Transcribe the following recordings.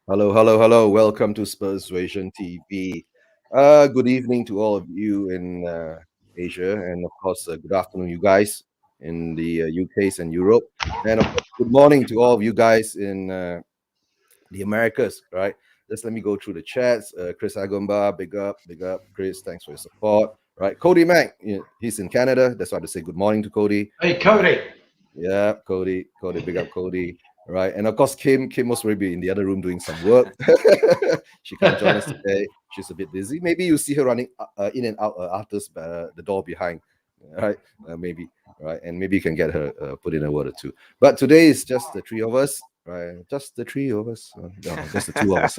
Hello, hello, hello. Welcome to Persuasion TV. Good evening to all of you in Asia, and of course, good afternoon, you guys in the UKs and Europe, and of course, good morning to all of you guys in the Americas. Right? Just let me go through the chats. Chris Agumba, big up, Chris. Thanks for your support. Right, Cody Mack, he's in Canada. That's why I say good morning to Cody. Hey, Right. Cody. Yeah, Cody, big up Cody. Right. And of course, Kim was maybe in the other room doing some work. She can't join us today. She's a bit busy. Maybe you see her running in and out after the door behind. Right. Maybe. Right. And maybe you can get her put in a word or two. But today is just the three of us. Right. Just the three of us. No, just the two of us.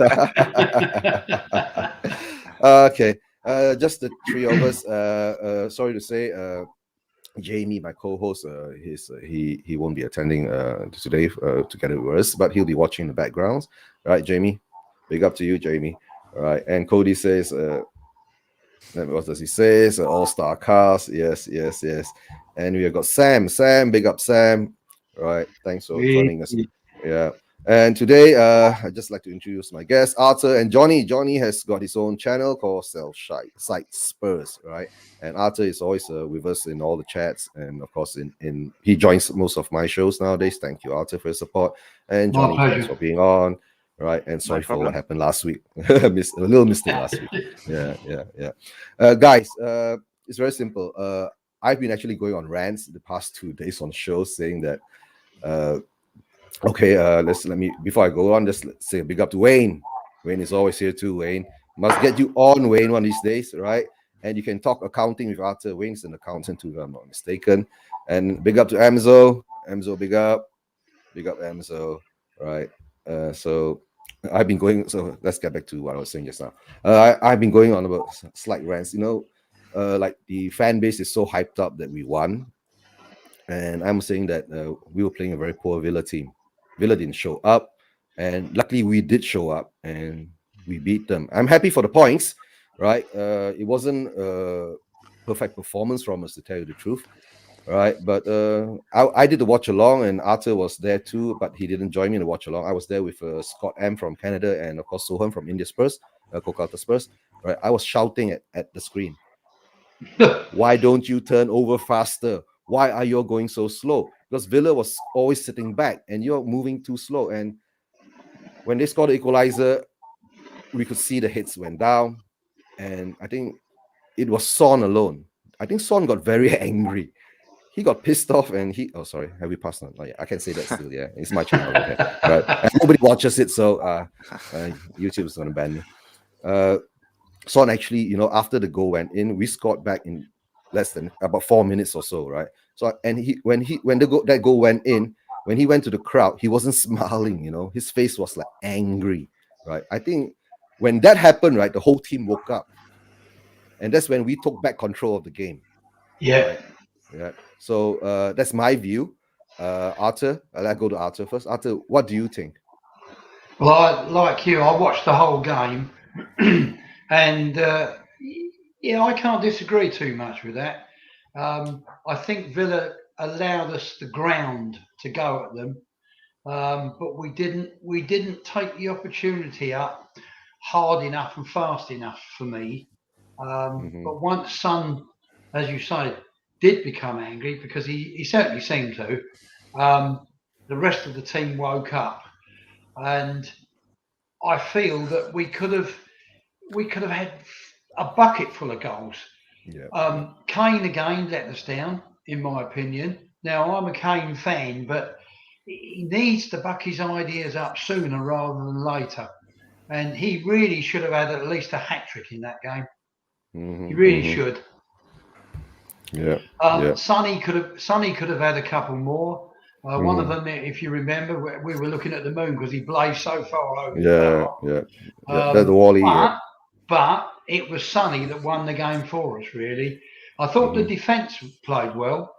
Okay. Just the three of us. Sorry to say, Jamie, my co-host, he won't be attending today together with us, but he'll be watching the backgrounds. Right, Jamie? Big up to you, Jamie. All right, and Cody says, what does he say? All-star cast. Yes, yes, yes. And we have got Sam. Sam, big up Sam. All right, thanks for We- joining us. Yeah. And today, I'd just like to introduce my guests, Arthur and Johnny. Johnny has got his own channel called Self Site Spurs, right? And Arthur is always with us in all the chats, and of course, in he joins most of my shows nowadays. Thank you, Arthur, for your support, and My Johnny, thanks pleasure. for being on. Right, and No sorry for what problem. happened last week. A little mistake last week. Yeah, yeah, yeah. Guys, it's very simple. I've been actually going on rants the past 2 days on shows saying that uh, okay, let me before I go on, just say a big up to Wayne. Wayne is always here too. Wayne must get you on, Wayne, one of these days, right? And you can talk accounting with Arthur. Wayne's an accountant too, if I'm not mistaken. And big up to Amzo. Amzo, big up Amzo, right? So I've been going. So let's get back to what I was saying just now. I've been going on about slight rants. Like the fan base is so hyped up that we won, and I'm saying that we were playing a very poor Villa team. Villa didn't show up, and luckily we did show up and we beat them. I'm happy for the points, right? It wasn't a perfect performance from us, to tell you the truth, right? But I did the watch along, and Arthur was there too, but he didn't join me in the watch along. I was there with Scott M from Canada and of course Sohan from India Spurs, Kolkata Spurs, right? I was shouting at the screen, why don't you turn over faster? Why are you going so slow? Because Villa was always sitting back and you're moving too slow. And when they scored the equalizer, we could see the hits went down. And I think it was Son alone. I think Son got very angry. He got pissed off and oh, sorry, have we passed on? Oh, yeah, I can say that still. Yeah, it's my channel over here. Right. And nobody watches it. So YouTube is going to ban me. Son actually, after the goal went in, we scored back in less than about 4 minutes or so, right? So and that goal went in, when he went to the crowd, he wasn't smiling, his face was like angry, right? I think when that happened, right, the whole team woke up, and that's when we took back control of the game, Yeah. right? Yeah. So that's my view. Arthur, I'll go to Arthur first. Arthur, what do you think? Well, like you, I watched the whole game, and yeah, I can't disagree too much with that. I think Villa allowed us the ground to go at them, but we didn't. We didn't take the opportunity up hard enough and fast enough for me. Mm-hmm. But once Son, as you say, did become angry, because he certainly seemed to, um, the rest of the team woke up, and I feel that we could have had a bucket full of goals. Yeah, yeah. Kane again let us down, in my opinion. Now I'm a Kane fan, but he needs to buck his ideas up sooner rather than later. And he really should have had at least a hat trick in that game. He Mm-hmm, really mm-hmm. should. Yeah, yeah. Sonny could have had a couple more. One of Mm-hmm. them, if you remember, we were looking at the moon because he blazed so far over the Yeah, bar. yeah, yeah. That's the Wally. Yeah. But it was Sonny that won the game for us. Really, I thought the Mm-hmm. defence played well.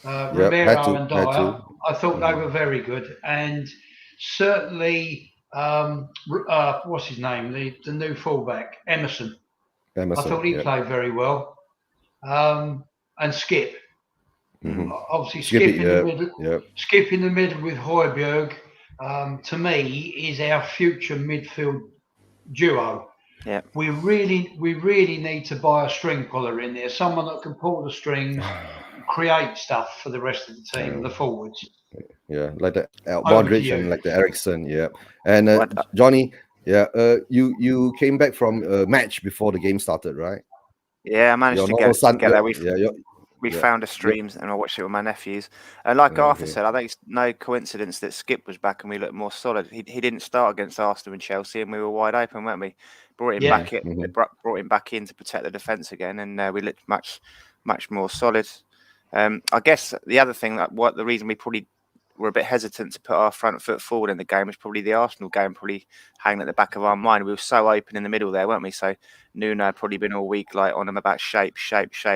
Yep. Had Rivero to. and Had Dyer, to. I thought they Mm-hmm. were very good, and certainly, what's his name, the new fullback Emerson. I Emerson. thought he Yep. played very well, and Mm-hmm. Obviously Skippy. Yep. Yep. Skip in the middle with Hoiberg. to me, is our future midfield duo. Yeah. We really need to buy a string puller in there, someone that can pull the strings, create stuff for the rest of the team, the forwards. Yeah, like the Over to Modric and you. like the Ericsson. Yeah, and What? Johnny. Yeah, you came back from a match before the game started, right? Yeah, I managed Your to normal son. get there. We Yeah, found the yep. streams and I watched it with my nephews. And like Arthur Okay. said, I think it's no coincidence that Skip was back and we looked more solid. He didn't start against Arsenal and Chelsea, and we were wide open, weren't we? Brought him Yeah. back. Mhm. Brought him back in to protect the defence again, and we looked much more solid. I guess the other thing the reason we probably were a bit hesitant to put our front foot forward in the game was probably the Arsenal game, probably hanging at the back of our mind. We were so open in the middle there, weren't we? So Nuno had probably been all week like on them about shape.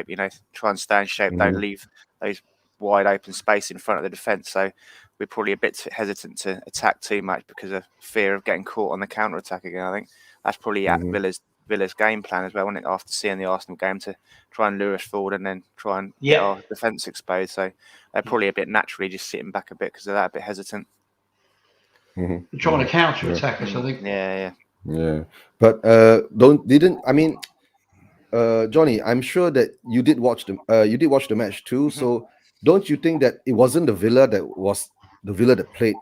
You know, try and stay in shape. Don't leave those wide open space in front of the defence. So we're probably a bit hesitant to attack too much because of fear of getting caught on the counter attack again. I think that's probably at Villa's game plan as well, wasn't it? After seeing the Arsenal game, to try and lure us forward and then try and get our defence exposed. So they're probably a bit naturally just sitting back a bit because of that, a bit hesitant. Trying to counter attack us, I think. Yeah. But Johnny, I'm sure that you did watch the match too. So don't you think that it wasn't the Villa that played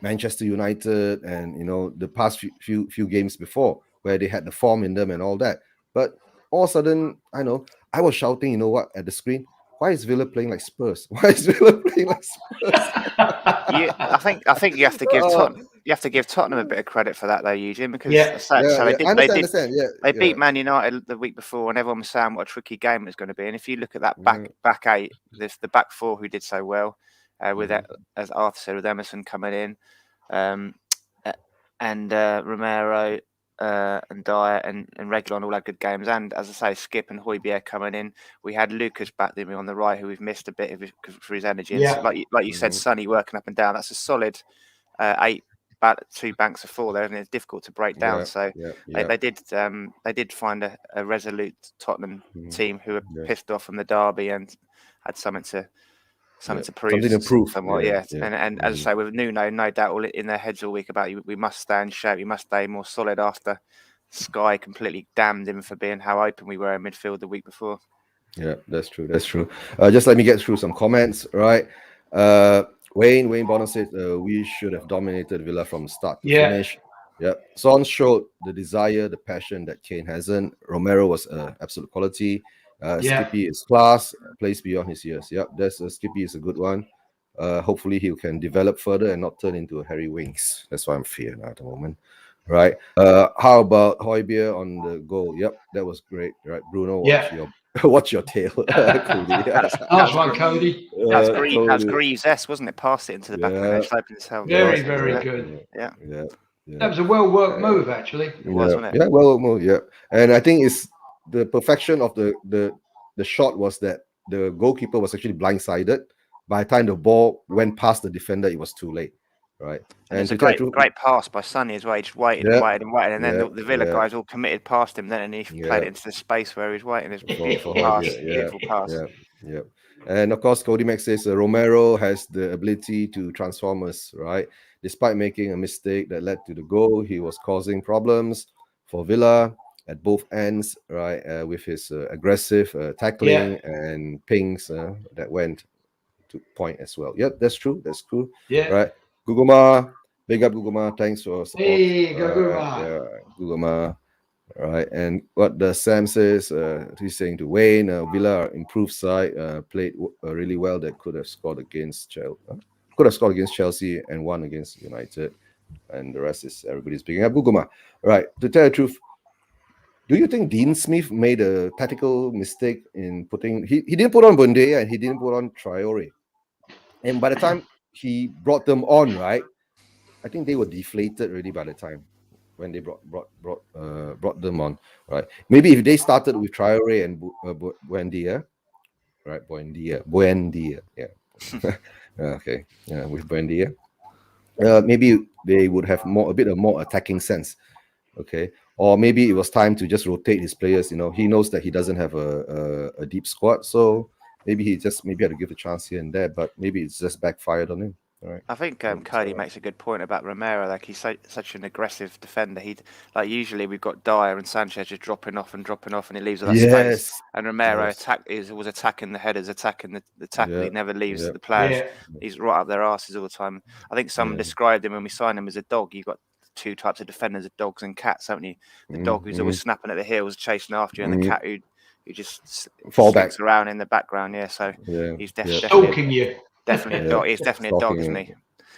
Manchester United and the past few games before, where they had the form in them and all that? But all of a sudden, I was shouting, at the screen, why is Villa playing like Spurs? Why is Villa playing like Spurs? I think you have to give Tottenham a bit of credit for that though, Eugene, because they beat Man United the week before, and everyone was saying what a tricky game it was going to be. And if you look at that back eight, there's the back four who did so well, with that, as Arthur said, with Emerson coming in, and Romero. And Dyer and Reguilon all had good games, and as I say, Skip and Højbjerg coming in. We had Lucas back there on the right, who we've missed a bit for his energy. And so, like you said, Sonny working up and down. That's a solid 2 banks of 4 there, and it's difficult to break down. They did find a resolute Tottenham team who were pissed off from the derby and had something to prove. Somewhat. And as I say, with Nuno, no doubt all in their heads all week about we must stay in shape, we must stay more solid after Sky completely damned him for being how open we were in midfield the week before. Yeah, that's true. Just let me get through some comments, right? Wayne Bonner said we should have dominated Villa from start to finish. Yeah, Son showed the desire, the passion that Kane hasn't. Romero was absolute quality. Skippy is class, plays beyond his years. Yep, Skippy is a good one. Hopefully he can develop further and not turn into a Harry Winks. That's what I'm fearing at the moment. Right. How about Højbjerg on the goal? Yep, that was great. Right, Bruno, watch your tail. Cody. Nice one, Cody. That's Greaves, wasn't it? Passed it into the back of the net, opened his helmet. Very good. Yeah. That was a well-worked move, actually. It was, wasn't it? Yeah, well moved. Yeah, and I think it's the perfection of the shot was that the goalkeeper was actually blindsided. By the time the ball went past the defender, it was too late. Right. And it's a great pass by Sonny as well. He just waited, and then the Villa guys all committed past him then, and he played it into the space where he was waiting. It's beautiful pass. Yeah. And of course, Cody Mack says Romero has the ability to transform us, right? Despite making a mistake that led to the goal, he was causing problems for Villa at both ends, right? With his aggressive tackling and pings that went to point as well. Yep, that's true. That's cool. Yeah. Right. Guguma, big up Guguma. Thanks for support. Hey, Guguma. Guguma. Right. And what the Sam says, he's saying to Wayne, Villa improved side, played really well. That could have scored against Chelsea and won against United. And the rest is everybody's picking up Guguma. Right. To tell the truth, do you think Dean Smith made a tactical mistake in putting? He didn't put on Buendia and he didn't put on Traore. And by the time he brought them on, right, I think they were deflated already by the time when they brought them on, right? Maybe if they started with Traore and Buendia, right? Buendia, yeah. Okay, yeah, with Buendia, maybe they would have a bit of more attacking sense, okay? Or maybe it was time to just rotate his players. He knows that he doesn't have a deep squad, so maybe he had to give a chance here and there, but maybe it's just backfired on him. Right. I think Cody makes a good point about Romero. Like he's such an aggressive defender. Usually we've got Dyer and Sanchez just dropping off, and he leaves all that space. And Romero was attacking the headers, attacking the tackle. He never leaves the players. Yeah. He's right up their asses all the time. I think someone described him when we signed him as a dog. You've got two types of defenders: dogs and cats, haven't you? The dog who's always snapping at the heels, chasing after you, and the cat who just slinks around in the background. Yeah, so he's definitely stalking you. Definitely a dog. He's definitely a dog, isn't he?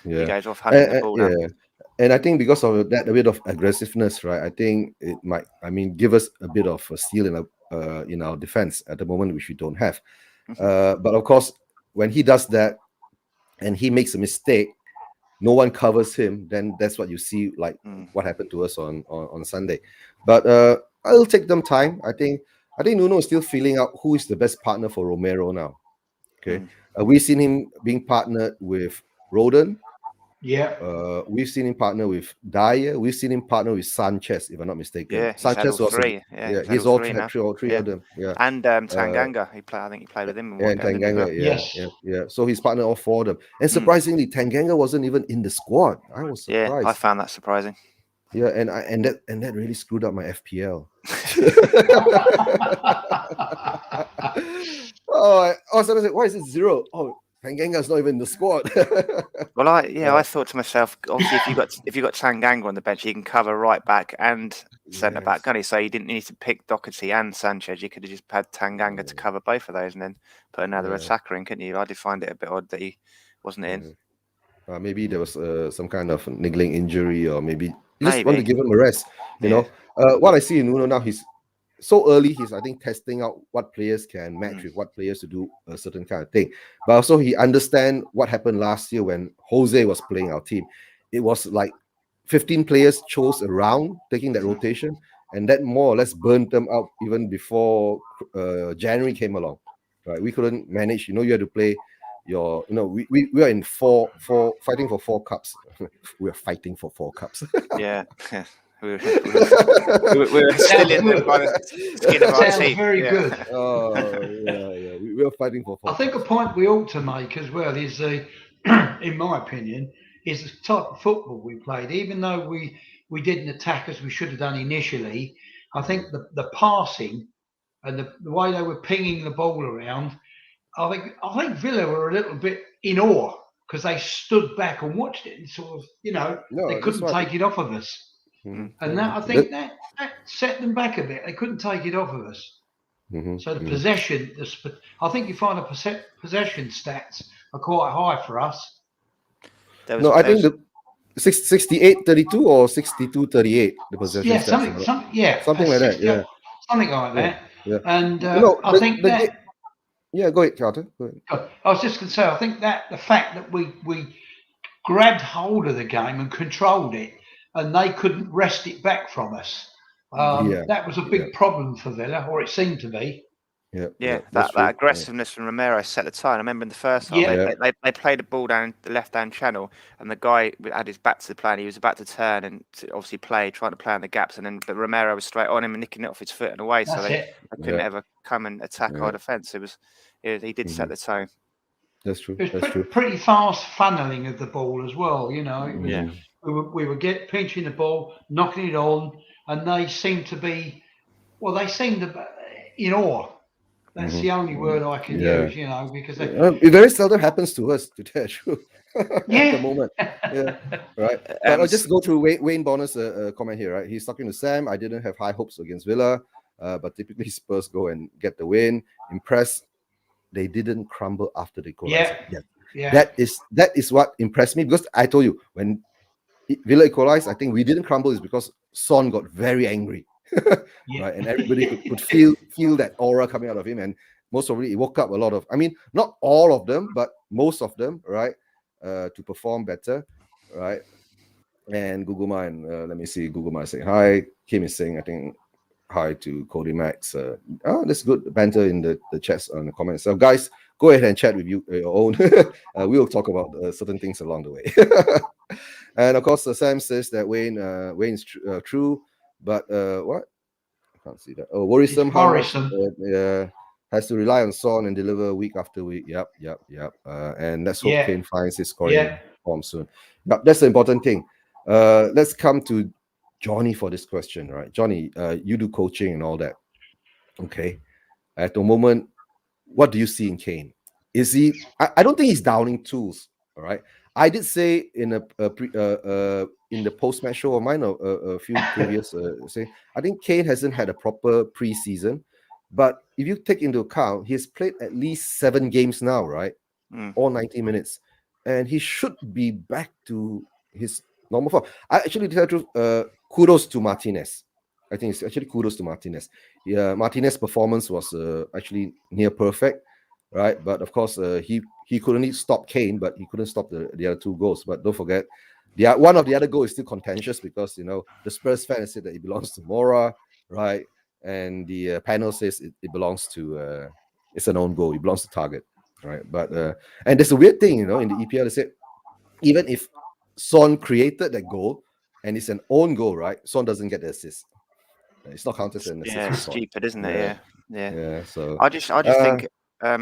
Yeah. He goes off hunting the ball down. And I think because of that, a bit of aggressiveness, right? I think it might, give us a bit of a steal in our defense at the moment, which we don't have. But of course, when he does that and he makes a mistake, no one covers him. Then that's what you see, like what happened to us on Sunday. But I'll take them time. I think Nuno is still feeling out who is the best partner for Romero now. Okay, we've seen him being partnered with Rodon. Yeah. We've seen him partner with Dyer. We've seen him partner with Sanchez, if I'm not mistaken. Yeah, Sanchez was three. He's all three of them. Yeah, and Tanganga. I think he played with him. And Tanganga. Yeah. So he's partnered all four of them. And surprisingly, Tanganga wasn't even in the squad. I was surprised. Yeah, I found that surprising. Yeah, and that really screwed up my FPL. I was like, why is it 0? Oh, Tanganga's not even in the squad. Well, I thought to myself, obviously, if you got Tanganga on the bench, he can cover right back and centre back, can't he? So you didn't need to pick Doherty and Sanchez. You could have just had Tanganga to cover both of those, and then put another attacker in, couldn't you? I did find it a bit odd that he wasn't in. Maybe there was some kind of niggling injury, or maybe you just want to give him a rest. You know, what I see in Nuno now, he's so early. He's, I think, testing out what players can match with what players to do a certain kind of thing. But also he understands what happened last year when Jose was playing our team. It was like 15 players chose around taking that rotation, and that more or less burnt them out even before January came along. Right? We couldn't manage. You had to play your. We are in four fighting for 4 cups. We are fighting for 4 cups. Yeah. We're still in the by the skin of our teeth. Very good. Oh, yeah. We are fighting for 4 I think cups. a point we ought to make as well is in my opinion, is the type of football we played. Even though we didn't attack as we should have done initially, I think the passing and the way they were pinging the ball around, I think Villa were a little bit in awe because they stood back and watched it and sort of, they couldn't take it off of us. And that, I think that set them back a bit. They couldn't take it off of us. So the possession, I think you find the possession stats are quite high for us. I think the 68-32 or 62-38, the possession stats. Something like that. Yeah. Something like that. Yeah. And I think that. Yeah, go ahead, Carter. Go ahead. I was just going to say, I think that the fact that we grabbed hold of the game and controlled it, and they couldn't wrest it back from us. That was a big problem for Villa, or it seemed to be. That aggressiveness from Romero set the tone. I remember in the first half, they played a ball down the left-hand channel, and the guy had his back to the play, and he was about to turn and to obviously trying to play on the gaps, and then Romero was straight on him and nicking it off his foot and away, so they couldn't ever come and attack our defence. He did set the tone. That's true. It was pretty fast funneling of the ball as well. We were pinching the ball, knocking it on, and they seemed to be, in awe. That's the only word I can use, because it very seldom happens to us, to tell you the truth. At the moment. Yeah, right. But I'll just go through Wayne Bonner's comment here, right? He's talking to Sam. I didn't have high hopes against Villa, but typically Spurs go and get the win. Impressed. They didn't crumble after the goal. That is what impressed me, because I told you when Villa equalized, I think we didn't crumble is because Son got very angry. Right, and everybody could feel that aura coming out of him, and most probably it woke up a lot of, not all of them, but most of them, right, to perform better, right. And Guguma, and let me see, Guguma saying hi. Kim is saying, I think, hi to Cody Max. That's good banter in the chats on the comments. So guys, go ahead and chat with your own. We will talk about certain things along the way. And of course, Sam says that Wayne's true, but what? I can't see that. Oh, worrisome. Has to rely on Son and deliver week after week. Yep. And let's hope Kane finds his scoring form soon. But that's the important thing. Let's come to Johnny for this question, right? Johnny, you do coaching and all that. Okay. At the moment, what do you see in Kane? Is he? I don't think he's downing tools. All right. I did say in in the post-match show of mine a few previous say I think Kane hasn't had a proper preseason, but if you take into account he's played at least 7 games now, right? All 90 minutes, and he should be back to his normal form. I actually tell the truth, kudos to Martinez. I think it's actually kudos to Martinez. Yeah, Martinez's performance was actually near perfect, right? But of course, he couldn't stop Kane, but he couldn't stop the other 2 goals. But don't forget, one of the other goals is still contentious because the Spurs fan said that it belongs to Mora, right? And the panel says it belongs to it's an own goal. It belongs to Target, right? But and there's a weird thing, in the EPL. They said even if Son created that goal and it's an own goal, right? Son doesn't get the assist. It's not counted as an assist. Yeah, it's stupid, isn't it? Yeah. So I just think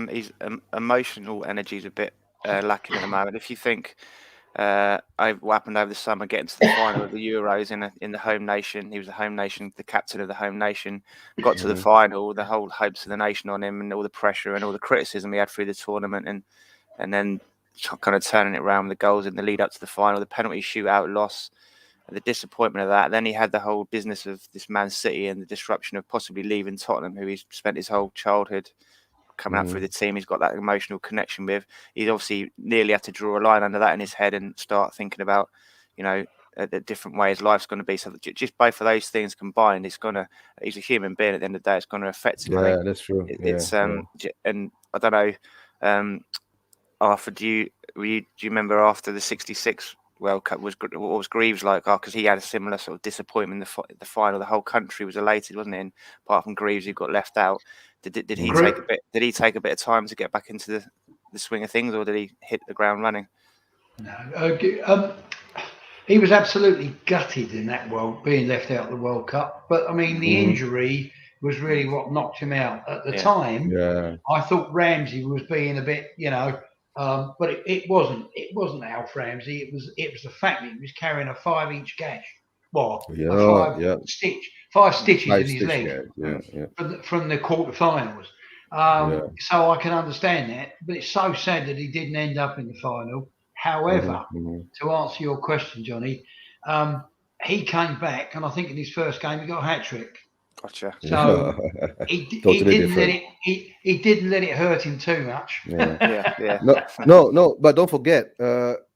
his emotional energy is a bit lacking at the moment. If you think what happened over the summer, getting to the final of the Euros in the home nation, he was the captain of the home nation. Got to the final, the whole hopes of the nation on him, and all the pressure and all the criticism he had through the tournament, and then kind of turning it around with the goals in the lead up to the final, the penalty shootout loss, the disappointment of that. Then he had the whole business of this Man City and the disruption of possibly leaving Tottenham, who he's spent his whole childhood coming up through the team. He's got that emotional connection with. He's obviously nearly had to draw a line under that in his head and start thinking about, a different way his life's going to be. So just both of those things combined, he's a human being at the end of the day. It's going to affect him. Yeah, that's true. And I don't know. Arthur, do you remember after the '66 World Cup, what was Greaves like? Because he had a similar sort of disappointment in the final. The whole country was elated, wasn't it? And apart from Greaves, who got left out, did he take a bit? Did he take a bit of time to get back into the swing of things, or did he hit the ground running? No, he was absolutely gutted in that being left out of the World Cup. But I mean, the injury was really what knocked him out at the time. Yeah. I thought Ramsey was being a bit, but it wasn't. It wasn't Alf Ramsey. It was the fact that he was carrying a 5-inch gash. Well, a 5 stitches in his leg from the quarterfinals. So I can understand that, but it's so sad that he didn't end up in the final. However, to answer your question, Johnny, he came back, and I think in his first game he got a hat trick. Gotcha. So he didn't let it hurt him too much. No, but don't forget,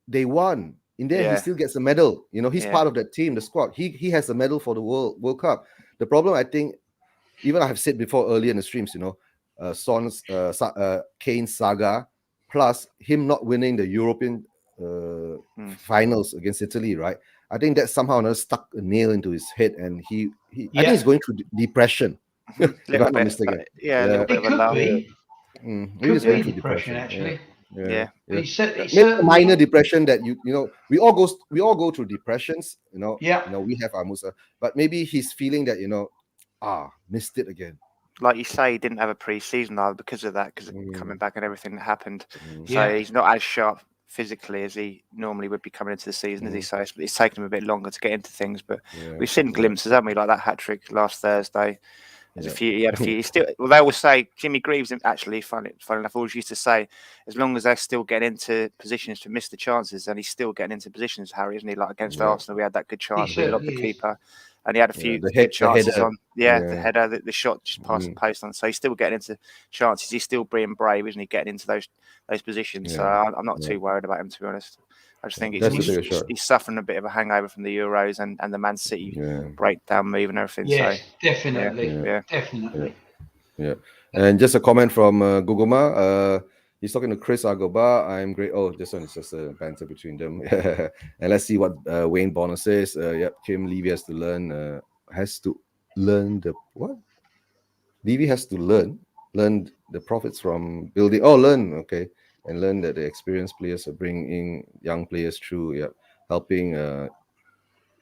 they won. In there, he still gets a medal. He's part of that team, the squad. He has a medal for the World Cup. The problem, I think, even I have said before earlier in the streams, Son's Kane saga, plus him not winning the European finals against Italy, right? I think that somehow stuck a nail into his head, and I think he's going through depression. If I'm not mistaken. A little bit of a lull. Could be depression, actually. Yeah. He a minor depression that we all go through depressions. We have our Musa, but maybe he's feeling that missed it again. Like you say, he didn't have a pre-season now because of that, because of coming back and everything that happened. So he's not as sharp physically as he normally would be coming into the season, as he says. But it's taken him a bit longer to get into things. But we've seen glimpses, haven't we? Like that hat trick last Thursday. He had a few. They always say Jimmy Greaves. Actually, funny enough, always used to say, as long as they're still getting into positions to miss the chances, and he's still getting into positions, Harry, isn't he? Like against Arsenal, we had that good chance. We locked the keeper, and he had a few good chances the header, the shot just past the post on. So he's still getting into chances. He's still being brave, isn't he? Getting into those positions. So I'm not too worried about him, to be honest. I just think he's suffering a bit of a hangover from the Euros and the Man City breakdown move and everything. Yes, so, definitely. Definitely. Yeah. And just a comment from Guguma. He's talking to Chris Agoba. I'm great. Oh, this one is just a banter between them. And let's see what Wayne Bonner says. Kim Levy has to learn the what? Levy has to learn the profits from building. Oh, okay. And learn that the experienced players are bringing young players through, helping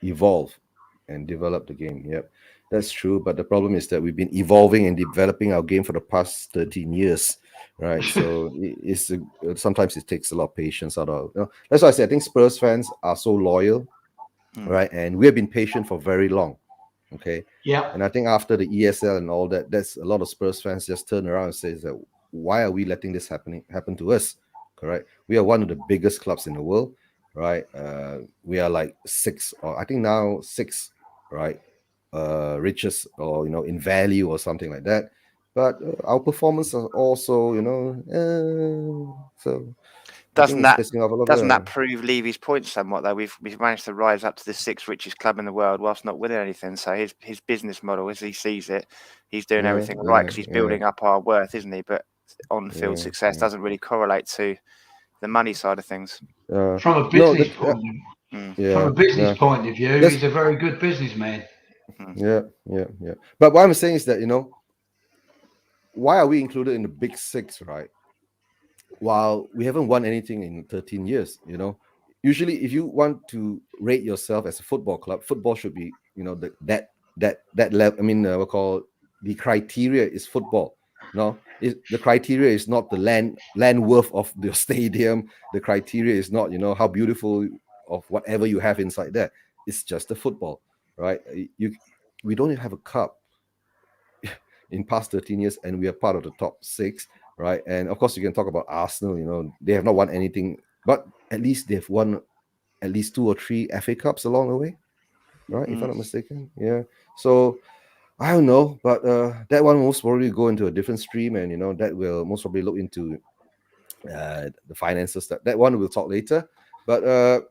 evolve and develop the game. Yep, that's true. But the problem is that we've been evolving and developing our game for the past 13 years, right? So it's sometimes it takes a lot of patience out of. That's why I say I think Spurs fans are so loyal, right? And we have been patient for very long, okay. Yeah. And I think after the ESL and all that, that's a lot of Spurs fans just turn around and says that why are we letting this happen to us? Correct. We are one of the biggest clubs in the world, right? We are like six, or I think now six, right? Richest, or in value or something like that. But our performance are also, so I Doesn't think it's that pissing off a lot doesn't of that prove Levy's point somewhat though? We've managed to rise up to the sixth richest club in the world whilst not winning anything. So his business model, as he sees it, he's doing everything right because he's building up our worth, isn't he? But on-field success doesn't really correlate to the money side of things. From a no, business point, yeah, point of view, he's a very good businessman. Yeah. But what I'm saying is that why are we included in the big six, right? While we haven't won anything in 13 years, usually if you want to rate yourself as a football club, football should be, that level. I mean, we call the criteria is football. No, the criteria is not the land worth of the stadium. The criteria is not, how beautiful of whatever you have inside there. It's just the football, right? We don't have a cup in past 13 years, and we are part of the top six, right? And of course, you can talk about Arsenal. They have not won anything, but at least they've won at least 2 or 3 FA Cups along the way, right? If I'm not mistaken. Yeah. So I don't know, but that one will most probably go into a different stream, and that will most probably look into the finances. That one we'll talk later. But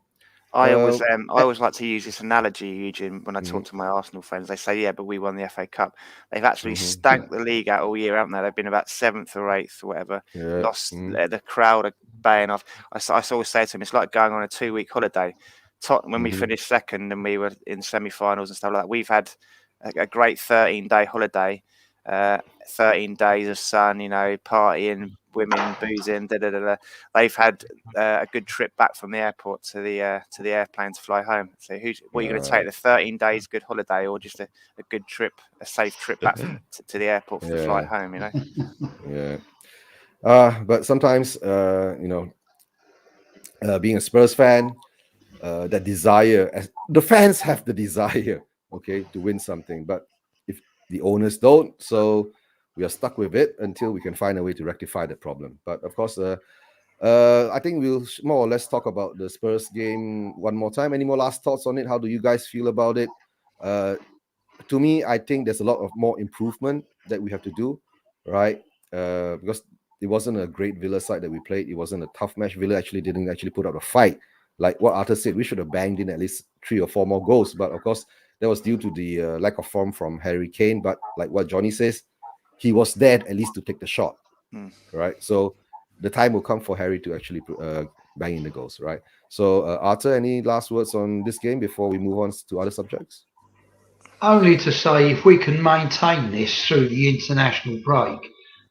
I always like to use this analogy, Eugene, when I talk to my Arsenal friends. They say, "Yeah, but we won the FA Cup." They've actually stanked the league out all year, haven't they? They've been about 7th or 8th or whatever. Lost. The crowd are baying off. I always say to them, it's like going on a 2-week holiday. When we finished second and we were in semi-finals and stuff like that, we've had a great 13-day holiday, 13 days of sun, partying, women, boozing, They've had a good trip back from the airport to the airplane to fly home. So what are you going to take, the 13 days good holiday, or just a good trip, a safe trip back to the airport for the flight home? Yeah. But sometimes being a Spurs fan, that desire, the fans have the desire, okay, to win something, but if the owners don't, so we are stuck with it until we can find a way to rectify the problem. But of course, I think we'll more or less talk about the Spurs game one more time. Any more last thoughts on it? How do you guys feel about it? To me, I think there's a lot of more improvement that we have to do, right? Because it wasn't a great Villa side that we played. It wasn't a tough match. Villa didn't put up a fight. Like what Arthur said, we should have banged in at least 3 or 4 more goals. But of course, that was due to the lack of form from Harry Kane. But like what Johnny says, he was there at least to take the shot, right? So the time will come for Harry to actually bang in the goals, right? So Arthur, any last words on this game before we move on to other subjects? Only to say, if we can maintain this through the international break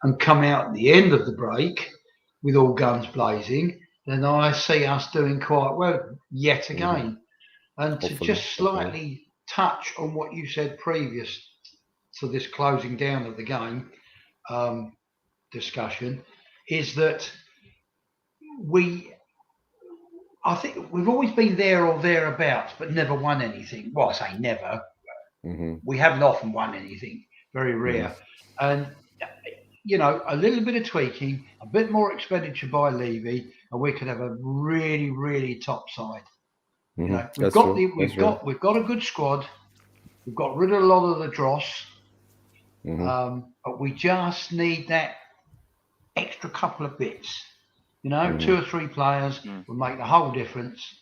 and come out at the end of the break with all guns blazing, then I see us doing quite well yet again. And to just slightly touch on what you said previous to this closing down of the game discussion, is that I think we've always been there or thereabouts, but never won anything. Well, I say never. We haven't often won anything, very rare. And, a little bit of tweaking, a bit more expenditure by Levy, and we could have a really, really top side. We've got a good squad. We've got rid of a lot of the dross, but we just need that extra couple of bits. 2 or 3 players will make the whole difference.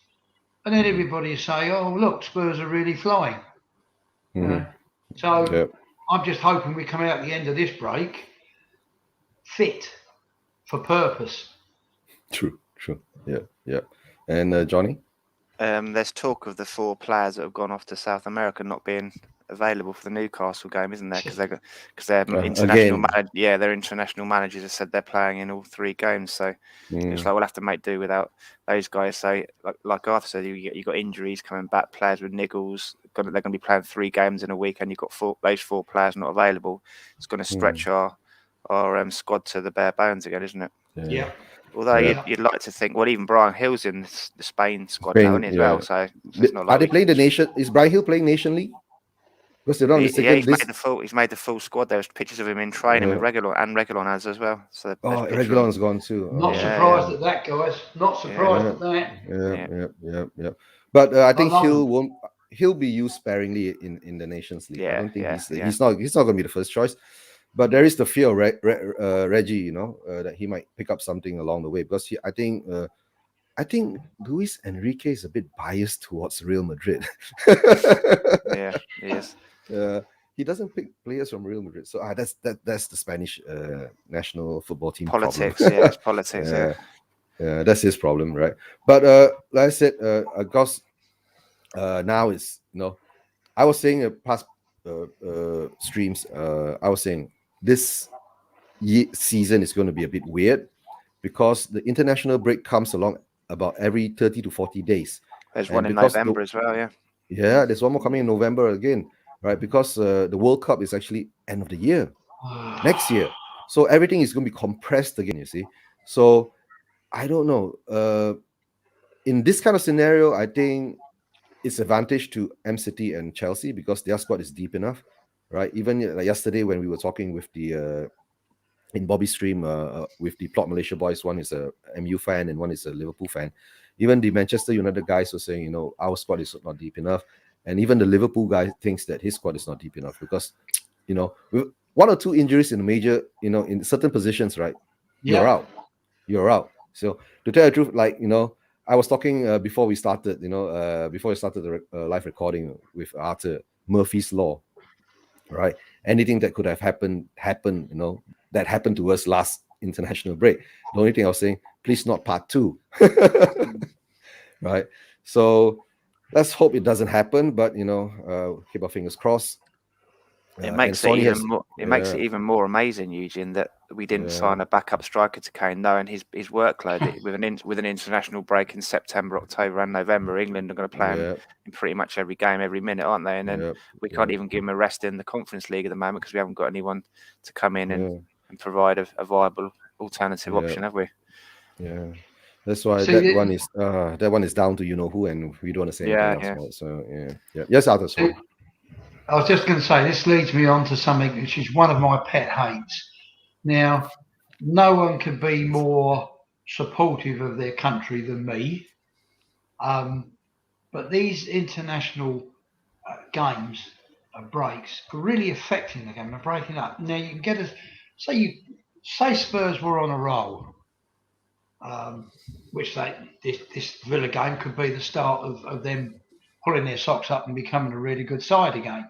And then everybody say, "Oh, look, Spurs are really flying." So I'm just hoping we come out at the end of this break fit for purpose. True. Yeah. And Johnny? There's talk of the 4 players that have gone off to South America not being available for the Newcastle game, isn't there? Because they're international. Their international managers have said they're playing in all 3 games. So it's like we'll have to make do without those guys. So like Arthur said, you got injuries coming back, players with niggles. They're going to be playing 3 games in a week, and you've got those 4 players not available. It's going to stretch our our squad to the bare bones again, isn't it? Yeah. Although Yeah. you'd like to think, well, even Brian Hill's in the Spain squad Spain, now, isn't he, as well? So it's not Are like they playing the nation? Is Brian Hill playing Nation League? Because they're not mistaken. He's made the full squad. There's pictures of him in training with Reguilon as well. So Reguilon's gone too. Not surprised at that, guys. Not surprised at that. Yeah. But I think he'll be used sparingly in the Nations League. I don't think he's not going to be the first choice. But there is the fear of Reggie, that he might pick up something along the way, because I think Luis Enrique is a bit biased towards Real Madrid. Yeah, he is. He doesn't pick players from Real Madrid, so that's the Spanish national football team politics. problem. It's politics. Yeah, that's his problem, right? But like I said, Gus, now it's I was saying past streams, I was saying this season is going to be a bit weird because the international break comes along about every 30 to 40 days. There's one in November as well, yeah, there's one more coming in November again, right? Because the World Cup is actually end of the year next year, so everything is going to be compressed again, you see. So I don't know, in this kind of scenario, I think it's advantage to M City and Chelsea because their squad is deep enough, right? Even like yesterday when we were talking with the in Bobby's stream with the Plot Malaysia boys, one is a MU fan and one is a Liverpool fan. Even the Manchester United guys were saying, our squad is not deep enough, and even the Liverpool guy thinks that his squad is not deep enough because, with one or two injuries in major, in certain positions, right? You're out. So to tell the truth, like I was talking before we started, the live recording with Arthur, Murphy's Law, right? Anything that could have happened, that happened to us last international break. The only thing I was saying, please not part 2, right? So let's hope it doesn't happen, but keep our fingers crossed. It makes it even more amazing, Eugene, that we didn't sign a backup striker to Kane, knowing his workload. with an international break in September, October, and November. England are going to play him in pretty much every game, every minute, aren't they? And then we can't even give him a rest in the Conference League at the moment because we haven't got anyone to come in and provide a viable alternative option, have we? Yeah. That's why that one is down to who, and we don't want to say anything else. So yeah. Yes, Arthur. Sorry. I was just going to say, this leads me on to something which is one of my pet hates. Now, no one could be more supportive of their country than me. But these international games, breaks, are really affecting the game. They're breaking up. Now, you can get say Spurs were on a roll, which this Villa game could be the start of them pulling their socks up and becoming a really good side again.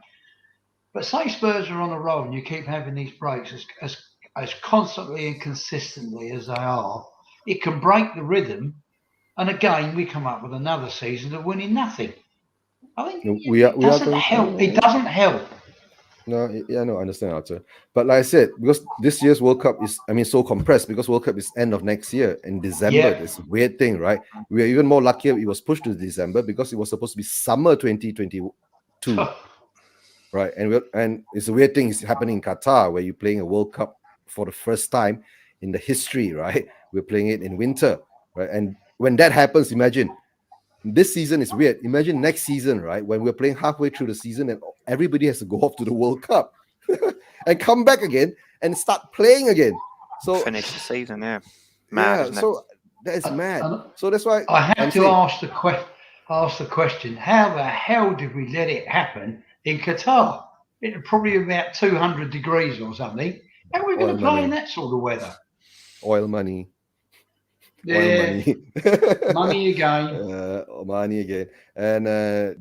But say Spurs are on a roll and you keep having these breaks as constantly and consistently as they are, it can break the rhythm. And again, we come up with another season of winning nothing. I think it doesn't help. It doesn't help. No, I understand, Arthur. But like I said, because this year's World Cup is, so compressed because World Cup is end of next year in December. This weird thing, right? We are even more luckier it was pushed to December because it was supposed to be summer 2022. Right, and it's a weird thing. It's happening in Qatar where you're playing a World Cup for the first time in the history. Right, we're playing it in winter. Right, and when that happens, imagine this season is weird. Imagine next season, right, when we're playing halfway through the season and everybody has to go off to the World Cup and come back again and start playing again. So finish the season, mad. So that is mad. So that's why I have to ask the question: how the hell did we let it happen in Qatar? It was probably about 200 degrees or something. How are we going to play in that sort of weather? Oil money. Yeah. Money again. Money again. And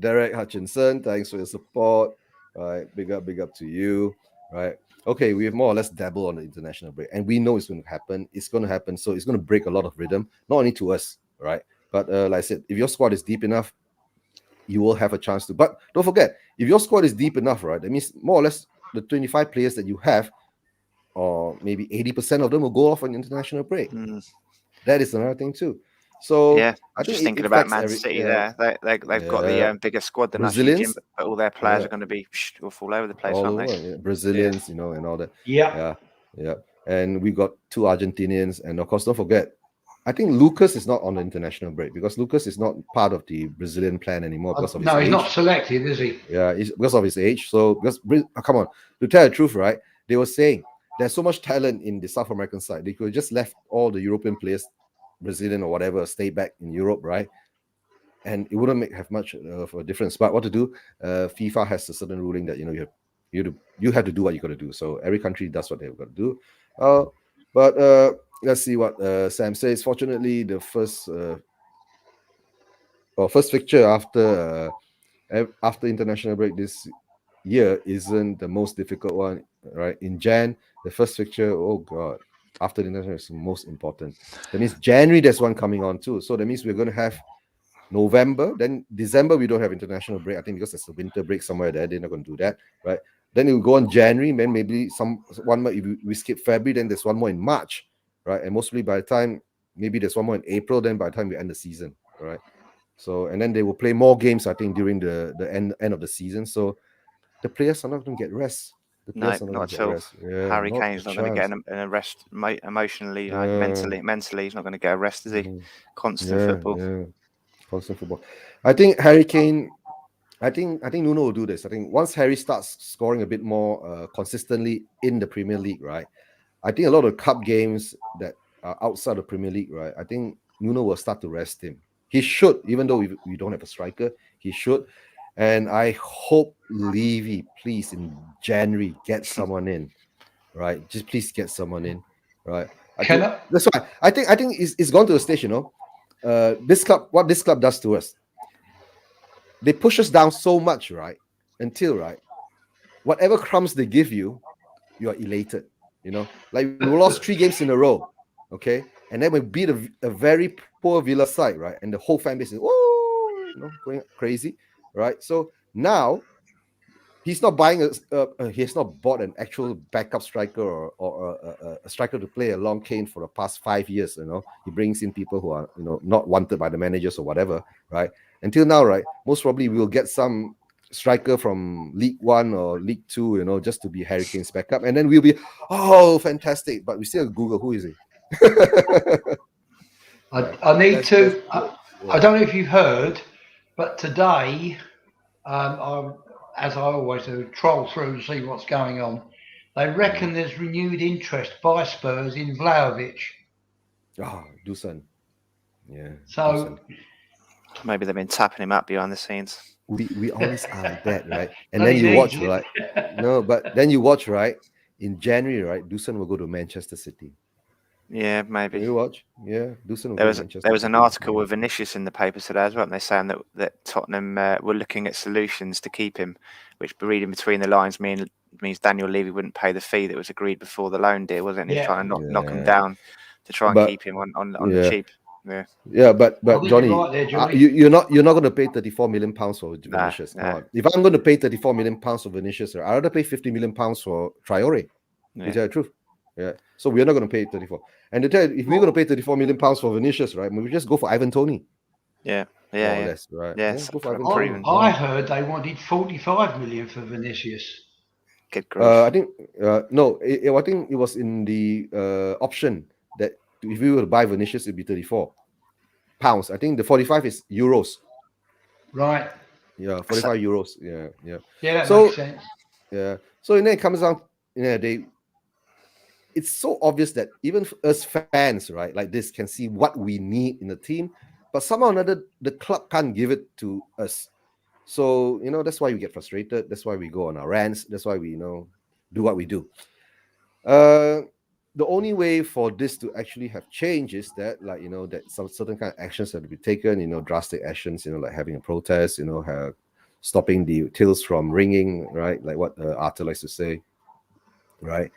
Derek Hutchinson, thanks for your support. Right, big up to you. Right. Okay, we have more or less dabbled on the international break, and we know it's going to happen. It's going to happen, so it's going to break a lot of rhythm, not only to us, right? But like I said, if your squad is deep enough, you will have a chance to. But don't forget, if your squad is deep enough, right, that means more or less the 25 players that you have, or maybe 80% of them will go off on international break. That is another thing too. So I was just thinking about Man City there. They've got the bigger squad than Brazilians, us, but all their players are going to be all over the place, aren't they? Brazilians, and all that. Yeah. and we got 2 Argentinians, and of course, don't forget, I think Lucas is not on the international break because Lucas is not part of the Brazilian plan anymore because of his No, age. he's not selected, is he? Yeah, it's because of his age. So come on, to tell the truth, right? They were saying there's so much talent in the South American side. They could have just left all the European players, Brazilian or whatever, stay back in Europe, right? And it wouldn't have much of a difference. But what to do? FIFA has a certain ruling that you have to do what you got to do. So every country does what they've got to do. But let's see what Sam says. Fortunately, the first fixture after international break this year isn't the most difficult one, right? In Jan, the first fixture, oh god, after the international is the most important. That means January there's one coming on too. So that means we're going to have November, then December we don't have international break. I think because there's a winter break somewhere there, they're not going to do that, right? Then it will go on January, then maybe one more. If we skip February, then there's one more in March, right? And mostly by the time maybe there's one more in April, then by the time we end the season, right? So and then they will play more games, I think, during the end of the season. So the players are not going to get rest. The No, players are not get at all. rest. Yeah, Harry Kane's not going to get chance. an rest emotionally, like mentally. He's not going to get a rest, is he? Constant football. Yeah, constant football. I think Harry Kane. I think Nuno will do this. I think once Harry starts scoring a bit more consistently in the Premier League, right? I think a lot of cup games that are outside the Premier League, right? I think Nuno will start to rest him. He should, even though we don't have a striker, he should. And I hope Levy, please, in January, get someone in, right? Just please get someone in, right? That's why I think it's gone to a stage, what this club does to us. They push us down so much, right? Until, right, whatever crumbs they give you, you are elated. Like we lost 3 games in a row, okay? And then we beat a very poor Villa side, right? And the whole fan base is, going crazy, right? So now he's not buying he has not bought an actual backup striker or a striker to play along Kane for the past 5 years. He brings in people who are not wanted by the managers or whatever, right? Until now, right? Most probably we'll get some striker from League One or League Two, just to be Harry Kane's backup, and then we'll be, oh, fantastic! But we still Google who is he. I need to. I don't know if you've heard, but today, as I always do, troll through to see what's going on. They reckon there's renewed interest by Spurs in Vlahovic. Dusan. Yeah. So Dusan. Maybe they've been tapping him up behind the scenes. We always are like that, right? And then you watch, right? No, but then you watch, right? In January, right? Dusan will go to Manchester City. Yeah, maybe. You watch, yeah. Dusan. There was an article with Vinicius in the paper today as well, and they're saying that Tottenham were looking at solutions to keep him, which reading between the lines means Daniel Levy wouldn't pay the fee that was agreed before the loan deal, wasn't he? He's trying to knock him down to try and keep him on the cheap. Yeah, but Johnny, right there, Johnny. you're not going to pay £34 million for Vinicius. Nah. If I'm going to pay £34 million for Vinicius, I'd rather pay £50 million for Traore. Is that the truth? Yeah. So we're not going to pay 34. And if we're going to pay £34 million for Vinicius, right, we just go for Ivan Toney. Yeah. More or less, right? Yeah. Go for Ivan Toney. I heard they wanted 45 million for Vinicius. Good grief. I think no. I think it was in the option that if we were to buy Vinicius, it'd be £34. I think the 45 is euros. Right. Yeah, 45 euros. Yeah. Yeah, that makes sense. Yeah. So then it comes down. It's so obvious that even us fans, right, like this, can see what we need in the team, but somehow or another the club can't give it to us. So that's why we get frustrated. That's why we go on our rants. That's why we do what we do. The only way for this to actually have change is that, like, that some certain kind of actions have to be taken. Drastic actions. Like having a protest. Stopping the tills from ringing. Right, like what Arthur likes to say. Right.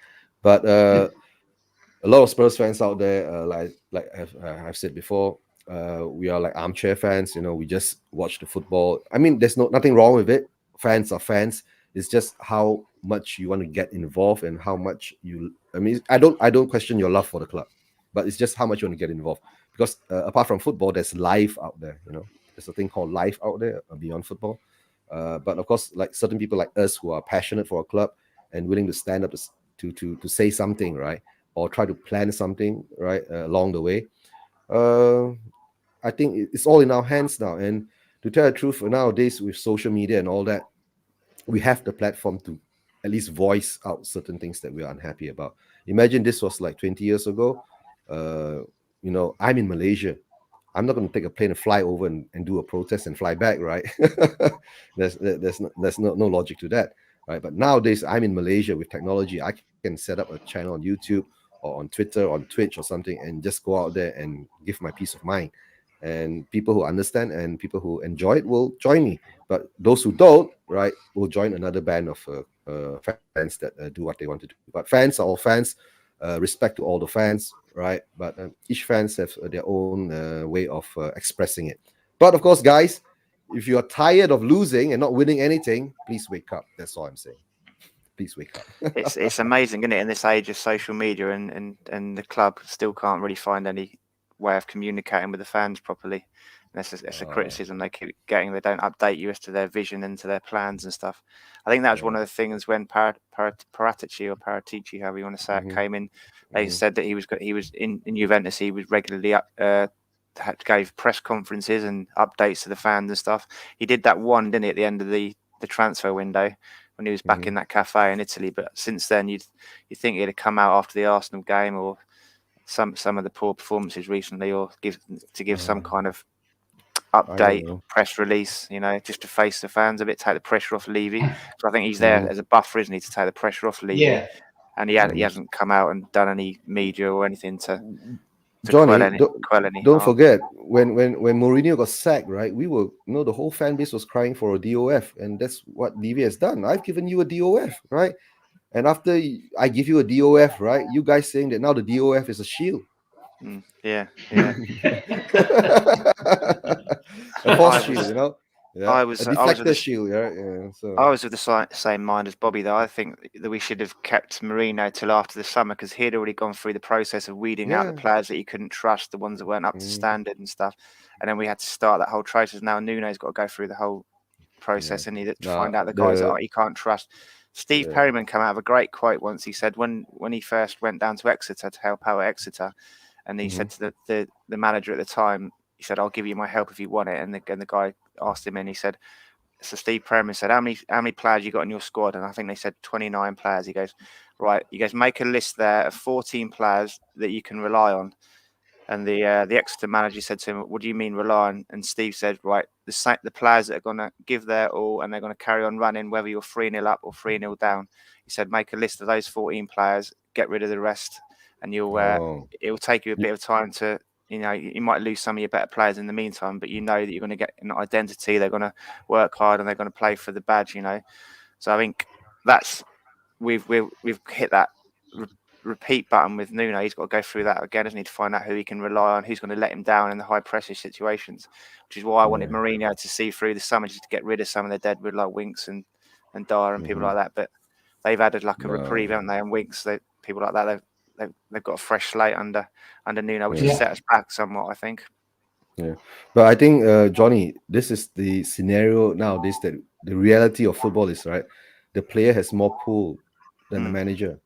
But a lot of Spurs fans out there, like I've said before, we are like armchair fans. We just watch the football. I mean, there's nothing wrong with it. Fans are fans. It's just how much you want to get involved and how much you. I mean, I don't question your love for the club, but it's just how much you want to get involved. Because apart from football, there's life out there. There's a thing called life out there beyond football. But of course, like certain people like us who are passionate for a club and willing to stand up to say something, right? or try to plan something, right, along the way. Uh, I think it's all in our hands now. And to tell the truth, nowadays with social media and all that, we have the platform to at least voice out certain things that we are unhappy about. Imagine this was like 20 years ago. Uh, I'm in Malaysia. I'm not going to take a plane and fly over and do a protest and fly back, right? there's no logic to that, right? But nowadays, I'm in Malaysia with technology. I can set up a channel on YouTube or on Twitter, on Twitch or something, and just go out there and give my peace of mind. And people who understand and people who enjoy it will join me. But those who don't, right, will join another band of fans that do what they want to do. But fans are all fans. Respect to all the fans, right? But each fans have their own way of expressing it. But of course, guys, if you are tired of losing and not winning anything, please wake up. That's all I'm saying. Please wake up. It's amazing, isn't it? In this age of social media, and the club still can't really find any way of communicating with the fans properly. And that's a criticism they keep getting. They don't update you as to their vision and to their plans and stuff. I think that was one of the things when Paratici, however you want to say it, came in. They said that he was in Juventus. He was regularly gave press conferences and updates to the fans and stuff. He did that one, didn't he, at the end of the transfer window when he was back in that cafe in Italy. But since then, you think he'd have come out after the Arsenal game or some of the poor performances recently, or give some kind of update, press release, just to face the fans a bit, take the pressure off Levy. So I think he's there as a buffer, isn't he, to take the pressure off Levy? Yeah. And he hasn't come out and done any media or anything to Johnny, quell any don't harm. forget when Mourinho got sacked, right? We were, the whole fan base was crying for a DOF, and that's what Levy has done. I've given you a DOF, right? And after I give you a DOF, right, you guys saying that now the DOF is a shield. Yeah. A false shield, Yeah. I was a deflector shield, yeah. So I was of the same mind as Bobby, though. I think that we should have kept Mourinho till after the summer, because he had already gone through the process of weeding out the players that he couldn't trust, the ones that weren't up to standard and stuff. And then we had to start that whole process. Now Nuno's got to go through the whole process, and to find out the guys that he can't trust. Steve Perryman came out with a great quote once. He said when he first went down to Exeter to help out at Exeter, and he said to the manager at the time, he said, "I'll give you my help if you want it." And the guy asked him, and he said, so Steve Perryman said, how many players you got in your squad? And I think they said 29 players. He goes, right, you guys make a list there of 14 players that you can rely on. And the Exeter manager said to him, what do you mean rely on? And Steve said, right, the players that are going to give their all and they're going to carry on running, whether you're 3-0 up or 3-0 down. He said, make a list of those 14 players, get rid of the rest, and it will take you a bit of time to, you might lose some of your better players in the meantime, but you know that you're going to get an identity. They're going to work hard and they're going to play for the badge, So I think we've hit that repeat button with Nuno. He's got to go through that again, doesn't he, to find out who he can rely on, who's going to let him down in the high pressure situations, which is why I wanted Mourinho to see through the summer, just to get rid of some of the deadwood like Winks and Dyer and people like that. But they've added like a reprieve, haven't they? And Winks, people like that, they've got a fresh slate under Nuno, which has set us back somewhat, I think. Yeah, but I think Johnny, this is the scenario nowadays, that the reality of football is, right, the player has more pull than the manager.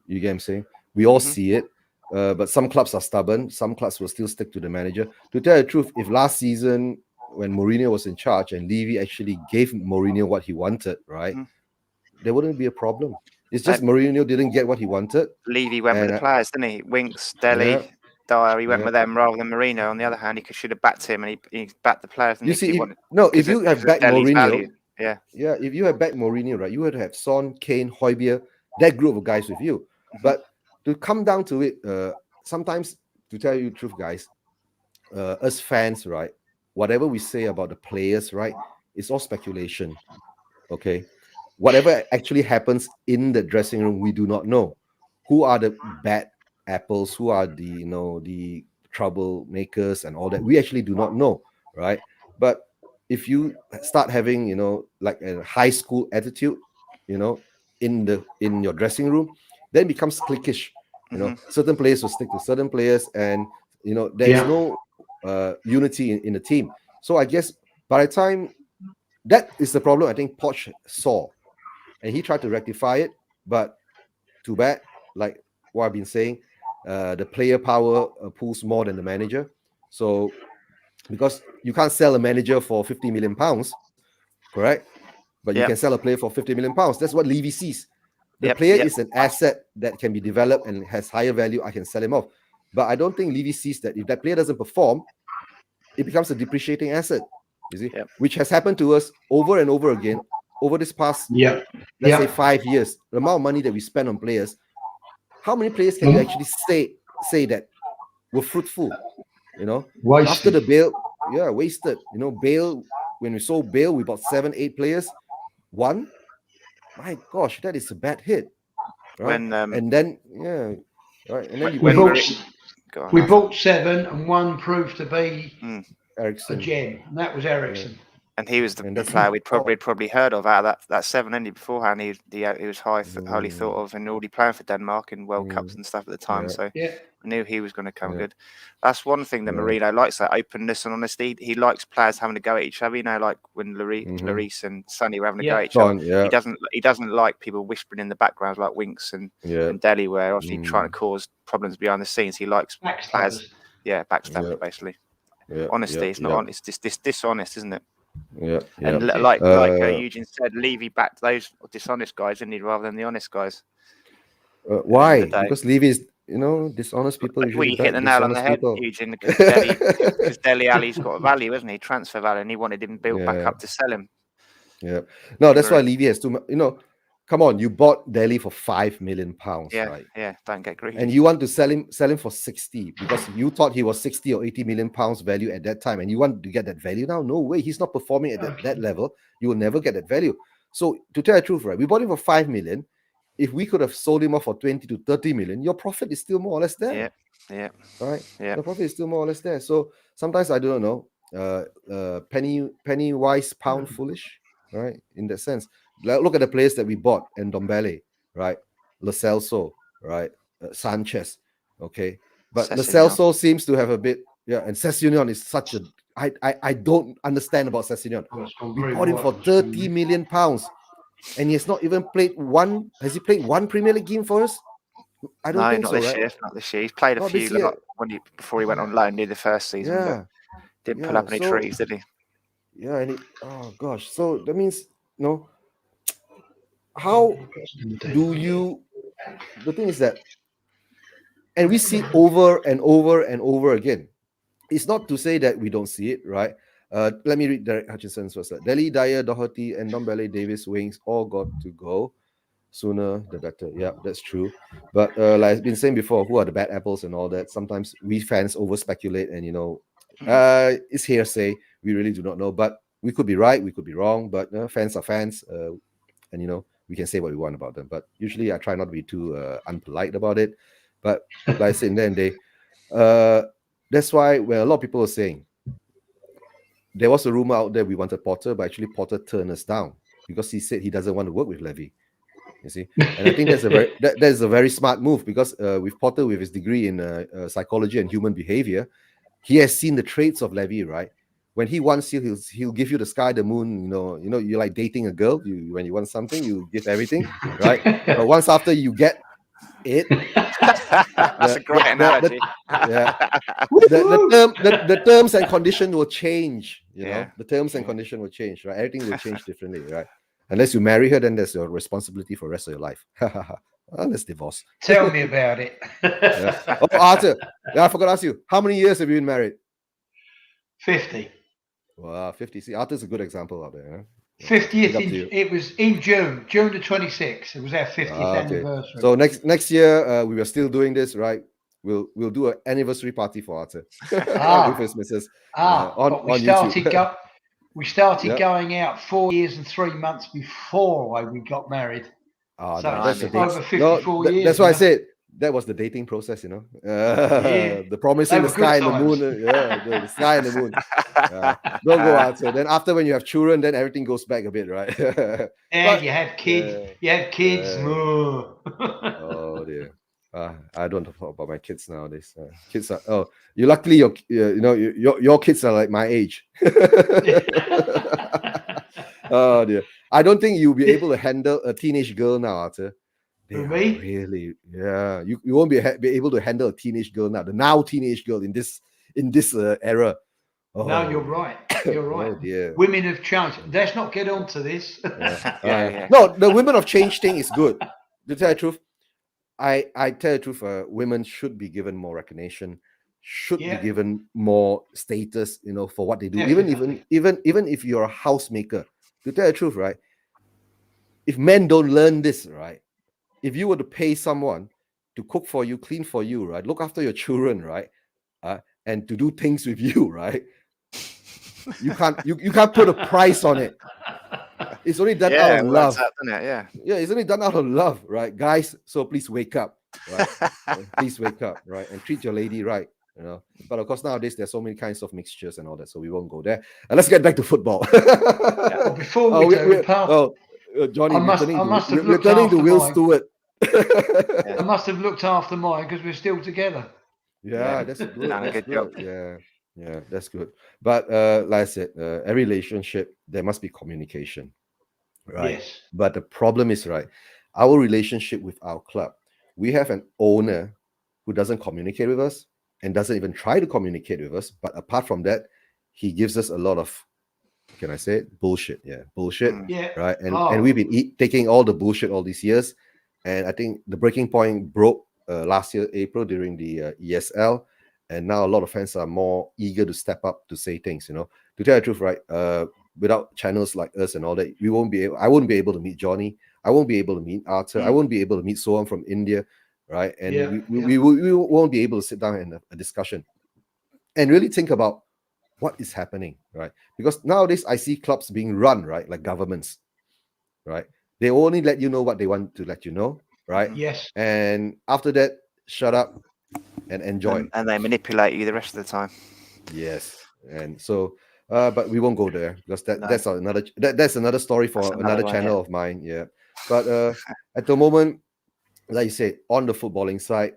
You get what I'm saying? We all see it, but some clubs are stubborn. Some clubs will still stick to the manager. To tell the truth, if last season when Mourinho was in charge and Levy actually gave Mourinho what he wanted, right, there wouldn't be a problem. It's just Mourinho didn't get what he wanted. Levy went with the players, didn't he? Winks, Dele, Dyer, he went with them rather than Mourinho. On the other hand, he should have backed him, and he backed the players. You see, if you have backed Mourinho, if you have backed Mourinho, right, you would have Son, Kane, Højbjerg, that group of guys with you. But to come down to it, sometimes, to tell you the truth, guys, us fans, right, whatever we say about the players, right, it's all speculation. Okay, whatever actually happens in the dressing room, we do not know. Who are the bad apples? Who are the the troublemakers and all that? We actually do not know, right? But if you start having like a high school attitude, in your dressing room, then it becomes cliquish. Certain players will stick to certain players, and there's no unity in the team. So I guess by the time, that is the problem I think Poch saw, and he tried to rectify it, but too bad, like what I've been saying, the player power pulls more than the manager. So because you can't sell a manager for 50 million pounds, correct? But you can sell a player for 50 million pounds. That's what Levy sees. The player is an asset that can be developed and has higher value. I can sell him off. But I don't think Levy sees that if that player doesn't perform, it becomes a depreciating asset, you see, which has happened to us over and over again over this past, let's say 5 years. The amount of money that we spend on players, how many players can you actually say that were fruitful? You know, wasted. After the Bale, wasted. You know, Bale, when we sold Bale, we bought 7-8 players. One, my gosh, that is a bad hit, right? And then, right, and then we bought 7, and one proved to be Ericsson. a gem, and that was Ericsson. Yeah. And he was the player we'd probably heard of out of that 7 only beforehand. He was highly thought of and already playing for Denmark in World Cups and stuff at the time. So I knew he was going to come good. That's one thing that Mourinho likes, that openness and honesty. He likes players having to go at each other. You know, like when Lloris and Sonny were having to go at each other. He doesn't like people whispering in the background like Winks and Delhi, where obviously trying to cause problems behind the scenes. He likes players, backstabbers basically. Honesty, it's not honest. It's dishonest, isn't it? And like Eugene said, Levy backed those dishonest guys, didn't he, rather than the honest guys? Why? Because Levy is, dishonest people. Well, you hit the nail on the head, Eugene, because Dele Alli's got a value, isn't he? Transfer value, and he wanted him built back up to sell him. Yeah. No, that's why Levy has too much. Come on, you bought Delhi for £5 million, right? Yeah, don't get greedy. And you want to sell him for 60 because you thought he was 60 or 80 million pounds value at that time, and you want to get that value now? No way, he's not performing at that level. You will never get that value. So to tell the truth, right, we bought him for 5 million. If we could have sold him off for 20 to 30 million, your profit is still more or less there. Yeah. Right? Yeah. The profit is still more or less there. So sometimes I don't know. Penny wise, pound foolish, right? In that sense. Look at the players that we bought, and Ndombele, right? Lo Celso, right? Sanchez, okay. But Lo Celso seems to have a bit, and Sessegnon is such a. I don't understand about Sessegnon. We bought him for 30 million pounds, and he has not even played one. Has he played one Premier League game for us? I don't think so. Not this year. He's played a few before he went on loan near the first season. But didn't pull up any trees, did he? Yeah, and oh gosh. So that means how do you? The thing is that, and we see it over and over and over again. It's not to say that we don't see it, right? Let me read Derek Hutchinson's first. Delhi, Dyer, Doherty, and Ndombele, Davis, Wings all got to go. Sooner the better. Yeah, that's true. But like I've been saying before, who are the bad apples and all that? Sometimes we fans over speculate, and it's hearsay. We really do not know. But we could be right, we could be wrong. But fans are fans, and we can say what we want about them. But usually I try not to be too unpolite about it. But like I said, then that's why when a lot of people are saying there was a rumor out there we wanted Potter, but actually Potter turned us down because he said he doesn't want to work with Levy. You see, and I think that's a very smart move because with Potter, with his degree in psychology and human behavior, he has seen the traits of Levy, right? When he wants you, he'll give you the sky, the moon. You're like dating a girl. When you want something, you give everything, right? But once after you get it, that's a great analogy. The terms and conditions will change. The terms and conditions will change, right? Everything will change differently, right? Unless you marry her, then there's your responsibility for the rest of your life. Let's divorce. Tell me about it. Oh, Arthur, I forgot to ask you. How many years have you been married? 50. Wow, 50. See, Arthur's a good example out there. 50th. It was in June the 26th. It was our 50th anniversary. So next year, we were still doing this, right? We'll do an anniversary party for Arthur with his missus. We started going out 4 years and 3 months before we got married. So that's over 54 years. That's why I said that was the dating process, the promising the sky and the moon. The sky and the moon. Don't go out. So then after when you have children, then everything goes back a bit, right? You have kids. You have kids. Oh dear. I don't talk about my kids nowadays. Kids are luckily your kids are like my age. Oh dear. I don't think you'll be able to handle a teenage girl now, Arthur. They For are me? really, yeah. You won't be able to handle a teenage girl now. The now teenage girl in this era. No, you're Oh, right. You're right. oh dear. Women have changed. Let's not get onto this. Yeah. No, the women of change thing is good. To tell the truth, I tell the truth. Women should be given more recognition, should be Yeah. given more status, you know, for what they do. Definitely. Even if you're a housemaker. To tell the truth, right? If men don't learn this, right? If you were to pay someone to cook for you, clean for you, right? Look after your children, right? And to do things with you, right? You can't put a price on it. It's only done out of well, love. that's doesn't it? Yeah. Yeah, it's only done out of love, right, guys? So please wake up, right? Please wake up, right, and treat your lady right, you know. But of course, nowadays there's so many kinds of mixtures and all that, so we won't go there. And let's get back to football. Well, before we do, Johnny, I must have looked returning to after Will mine. Stewart. I must have looked after mine because we're still together. Yeah, that's good. Done a That's good job. good. Yeah, that's good. But like I said, every relationship there must be communication, right? Yes. But the problem is, right, our relationship with our club, we have an owner who doesn't communicate with us and doesn't even try to communicate with us. But apart from that, he gives us a lot of, can I say it? Bullshit. Yeah, bullshit. Yeah. Right. And we've been taking all the bullshit all these years. And I think the breaking point broke last year, April, during the ESL. And now a lot of fans are more eager to step up to say things, you know. To tell the truth, right? Without channels like us and all that, I won't be able to meet Johnny. I won't be able to meet Arthur. I won't be able to meet someone from India, right? And we won't be able to sit down and have a discussion and really think about what is happening, right? Because nowadays I see clubs being run, right, like governments, right? They only let you know what they want to let you know, right? Yes. And after that, shut up and enjoy. And they manipulate you the rest of the time. Yes. And so but we won't go there because No. that's another story for another one, channel of mine. Yeah. But at the moment, like you said, on the footballing side,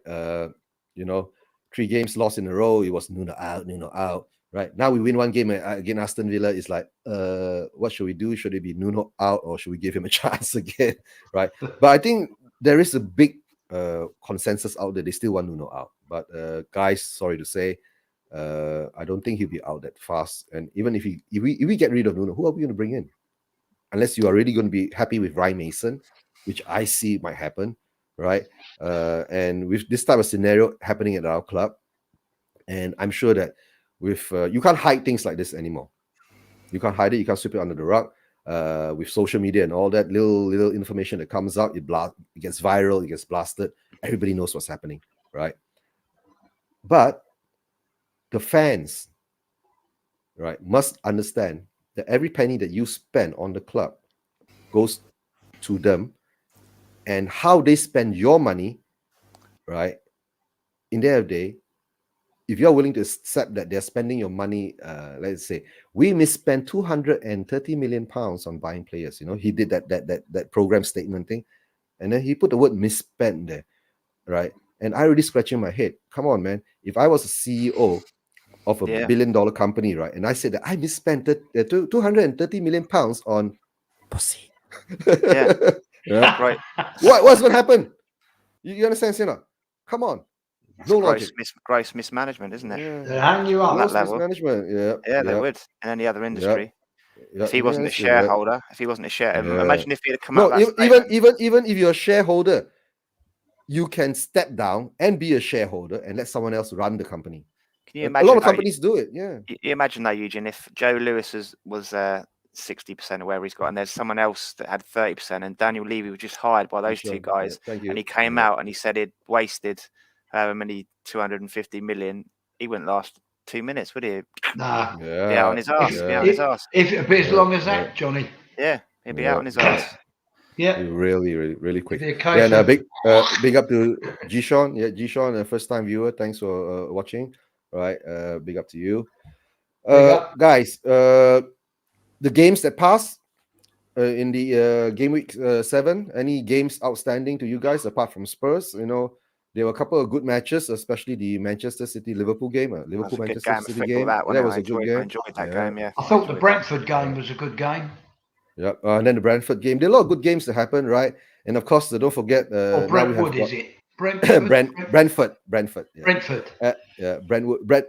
you know, 3 games lost in a row, it was Nuno out. Right now, we win 1 game against Aston Villa. It's like, what should we do? Should it be Nuno out or should we give him a chance again? Right. But I think there is a big consensus out there. They still want Nuno out. But guys, sorry to say, I don't think he'll be out that fast. And even if we get rid of Nuno, who are we going to bring in? Unless you are really going to be happy with Ryan Mason, which I see might happen, right? And with this type of scenario happening at our club, and I'm sure that with you can't hide things like this anymore. You can't hide it. You can't sweep it under the rug. With social media and all that little information that comes out, it gets viral, it gets blasted. Everybody knows what's happening, right? But the fans, right, must understand that every penny that you spend on the club goes to them, and how they spend your money, right? In the end of the day, if you're willing to accept that they're spending your money, let's say we misspent 230 million pounds on buying players. You know, he did that program statement thing, and then he put the word misspent there, right? And I already scratching my head. Come on, man! If I was a CEO of a $1 billion company, right, and I said that I misspent 230 million pounds on pussy, Yeah. Right. What's going to happen? You understand, Sina? Come on. No logic. Gross mismanagement, isn't it? Yeah. They hang you up. That level. Mismanagement. Yeah, they would in any other industry. Yeah. If he wasn't a shareholder, imagine if he'd have come no, out. Even if you're a shareholder, you can step down and be a shareholder and let someone else run the company. Can you imagine? A lot of companies do it. Yeah. You imagine though, Eugene, if Joe Lewis was 60% of where he's got, and there's someone else that had 30%, and Daniel Levy was just hired by those two guys, and he came out and he said he'd wasted however many 250 million, he wouldn't last 2 minutes, would he? Nah. Be out on his arse. Be out on his arse. If it'd be as long as that, Johnny. Yeah, he'd be out on his arse. Yeah. Really quick. Yeah, and big up to G-Sean. Yeah, G-Sean, first time viewer. Thanks for watching. Right. Big up to you. Guys, the games that passed in the game week 7, any games outstanding to you guys apart from Spurs? You know, there were a couple of good matches, especially the Manchester City Liverpool game, Manchester City game. That was a good game. I enjoyed that game. Yeah, I thought the Brentford game was a good game. Yeah, and then the Brentford game. There are a lot of good games that happened, right? And of course, don't forget. Or Now we have Brentwood, got is it? Brentford? Brentford. Yeah. Brentford. Brentwood. That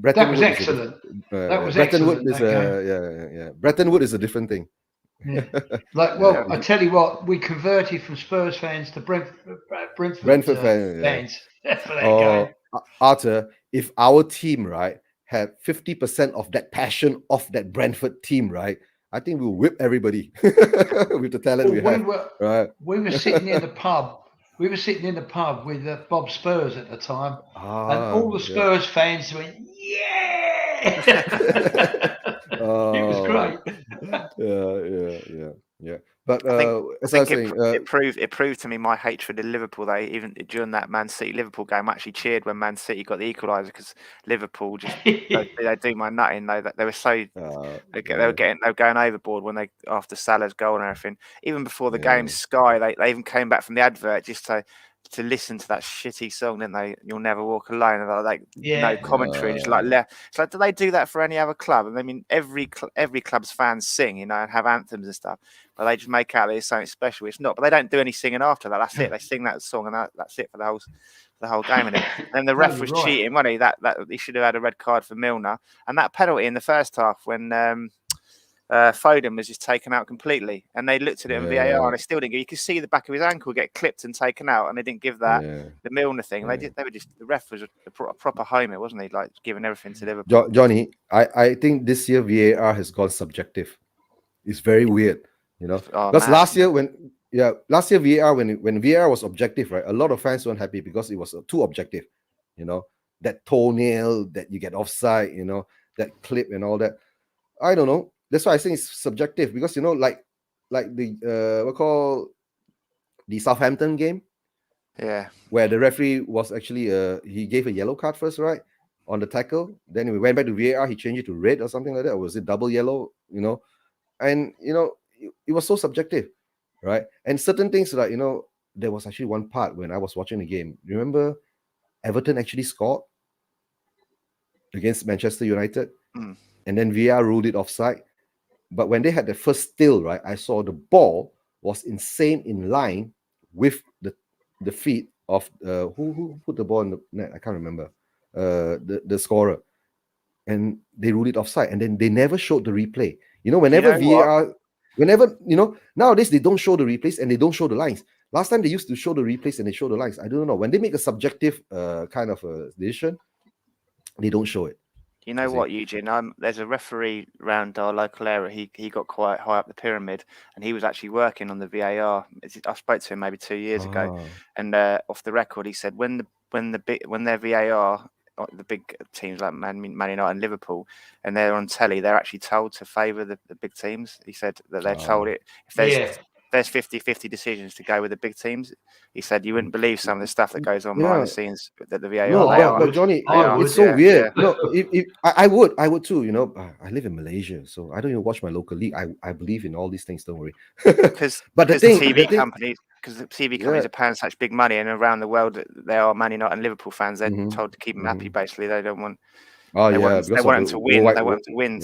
was Bretton Wood is a excellent. That was Bretton Wood excellent, is that game. yeah. Bretton Wood is a different thing. Yeah. Like, well, I tell you what, we converted from Spurs fans to Brentford Brentford fan, fans for that Or game. Arthur, if our team, right, had 50% of that passion of that Brentford team, right, I think we'll whip everybody with the talent we have. Right. We were sitting in the pub. We were sitting in the pub with Bob Spurs at the time, and all the Spurs fans went, "Yeah!" It was great. Yeah. But I as I was think saying, it proved to me my hatred of Liverpool. They even during that Man City Liverpool game, I actually cheered when Man City got the equaliser because Liverpool just they do my nutting. They were so they were going overboard when they after Salah's goal and everything. Even before the game, Sky they even came back from the advert just to listen to that shitty song, didn't they? You'll Never Walk Alone, and like no commentary, and just like left. It's like, do they do that for any other club? And I mean, every club's fans sing, and have anthems and stuff, but they just make out there's something special. It's not, but they don't do any singing after that. That's it. They sing that song, and that's it for the whole game. And then the ref was cheating, wasn't he? That he should have had a red card for Milner, and that penalty in the first half when Foden was just taken out completely, and they looked at it in VAR and they still didn't. You could see the back of his ankle get clipped and taken out, and they didn't give that the Milner thing. They were just the ref was a proper homer, wasn't he? Like giving everything to Liverpool. Johnny, I think this year VAR has gone subjective. It's very weird, because last year VAR when VAR was objective, right? A lot of fans weren't happy because it was too objective, that toenail that you get offside, that clip and all that. I don't know. That's why I think it's subjective because like the what call the Southampton game, where the referee was actually he gave a yellow card first, right, on the tackle. Then we went back to VAR, he changed it to red or something like that, or was it double yellow? And it was so subjective, right? And certain things like there was actually one part when I was watching the game. Remember, Everton actually scored against Manchester United, and then VAR ruled it offside. But when they had the first still, right, I saw the ball was insane in line with the feet of who put the ball in the net. I can't remember the scorer, and they ruled it offside. And then they never showed the replay. Whenever VAR, nowadays they don't show the replays and they don't show the lines. Last time they used to show the replays and they show the lines. I don't know, when they make a subjective kind of a decision, they don't show it. You know what, Eugene? There's a referee around our local area. He got quite high up the pyramid, and he was actually working on the VAR. I spoke to him maybe 2 years ago, and off the record, he said when their VAR, the big teams like Man United and Liverpool, and they're on telly, they're actually told to favour the big teams. He said that they're told it if there's 50-50 decisions to go with the big teams. He said you wouldn't believe some of the stuff that goes on behind the scenes that the VAR. No, but Johnny, it's so weird. No, if I would too. I live in Malaysia, so I don't even watch my local league. I believe in all these things. Don't worry. Because the TV companies are paying such big money, and around the world they are Man United and Liverpool fans. They're told to keep them happy. Basically, they don't want. They want them to win. They want them to win.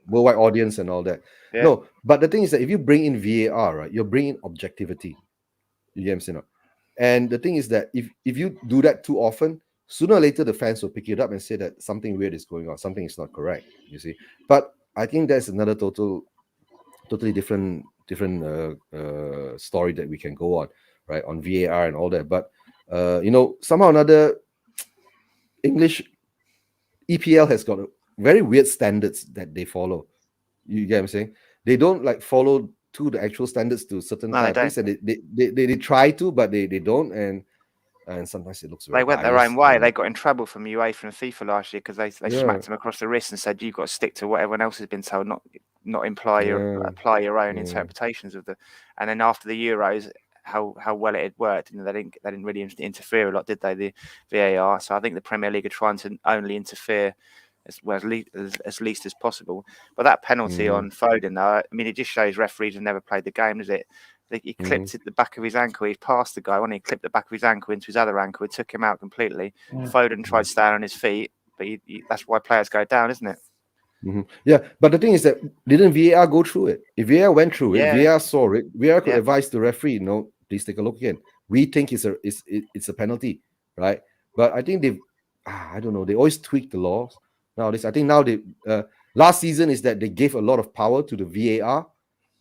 Worldwide audience and all that. Yeah. No, but the thing is that if you bring in VAR, right, you're bringing objectivity. You get what I'm saying? And the thing is that if you do that too often, sooner or later the fans will pick it up and say that something weird is going on, something is not correct. You see, but I think that's another totally different story that we can go on, right, on VAR and all that. But somehow or another, English EPL has got a very weird standards that they follow. You get what I'm saying? They don't like follow to the actual standards to certain things, and they try to, but they don't, and sometimes it looks very they went their own way. They got in trouble from UEFA and FIFA last year because they smacked them across the wrist and said you've got to stick to what everyone else has been told, not apply your own interpretations of the. And then after the Euros, how well it had worked, they didn't really interfere a lot, did they? The VAR. So I think the Premier League are trying to only interfere as least as possible. But that penalty on Foden, though, I mean, it just shows referees have never played the game, does it? He clipped the back of his ankle. He passed the guy when he clipped the back of his ankle into his other ankle. It took him out completely. Foden tried to stand on his feet, but that's why players go down, isn't it? Yeah, but the thing is that didn't VAR go through it? If VAR went through it, VAR saw it, VAR could advise the referee, please take a look again. We think it's a penalty, right? But I think I don't know, they always tweak the laws nowadays. I think now last season is that they gave a lot of power to the VAR,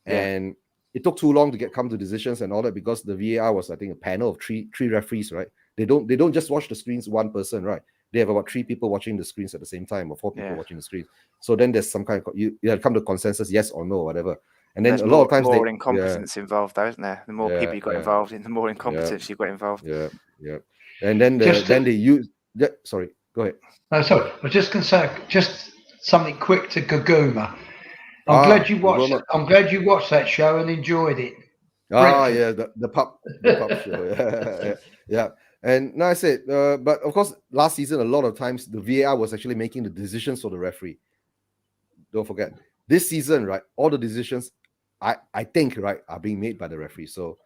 and it took too long to come to decisions and all that, because the VAR was, I think, a panel of three referees, right? They don't just watch the screens, one person, right? They have about 3 people watching the screens at the same time, or 4 people watching the screens. So then there's some kind of you come to consensus, yes or no, whatever. And then there's a lot of times more incompetence involved, though, isn't there? The more people you got involved in, the more incompetence you got involved. Yeah. And then they use. Sorry, go ahead. No, sorry. I was just going to say just something quick to Gaguma. I'm glad you watched that show and enjoyed it. The pub show. Yeah. And now I said, but of course, last season, a lot of times the VAR was actually making the decisions for the referee. Don't forget, this season, right, all the decisions, I think, right, are being made by the referee. So,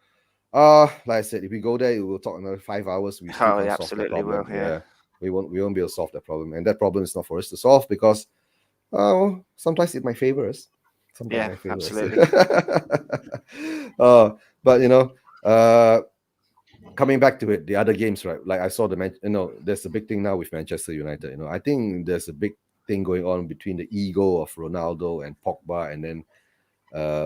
like I said, if we go there, we'll talk another 5 hours. We still can't solve that problem. Yeah, we won't be able to solve that problem, and that problem is not for us to solve, because, sometimes it might favor us. Sometimes it might favor us. But coming back to it, the other games, right? Like I saw there's a big thing now with Manchester United. I think there's a big thing going on between the ego of Ronaldo and Pogba, and then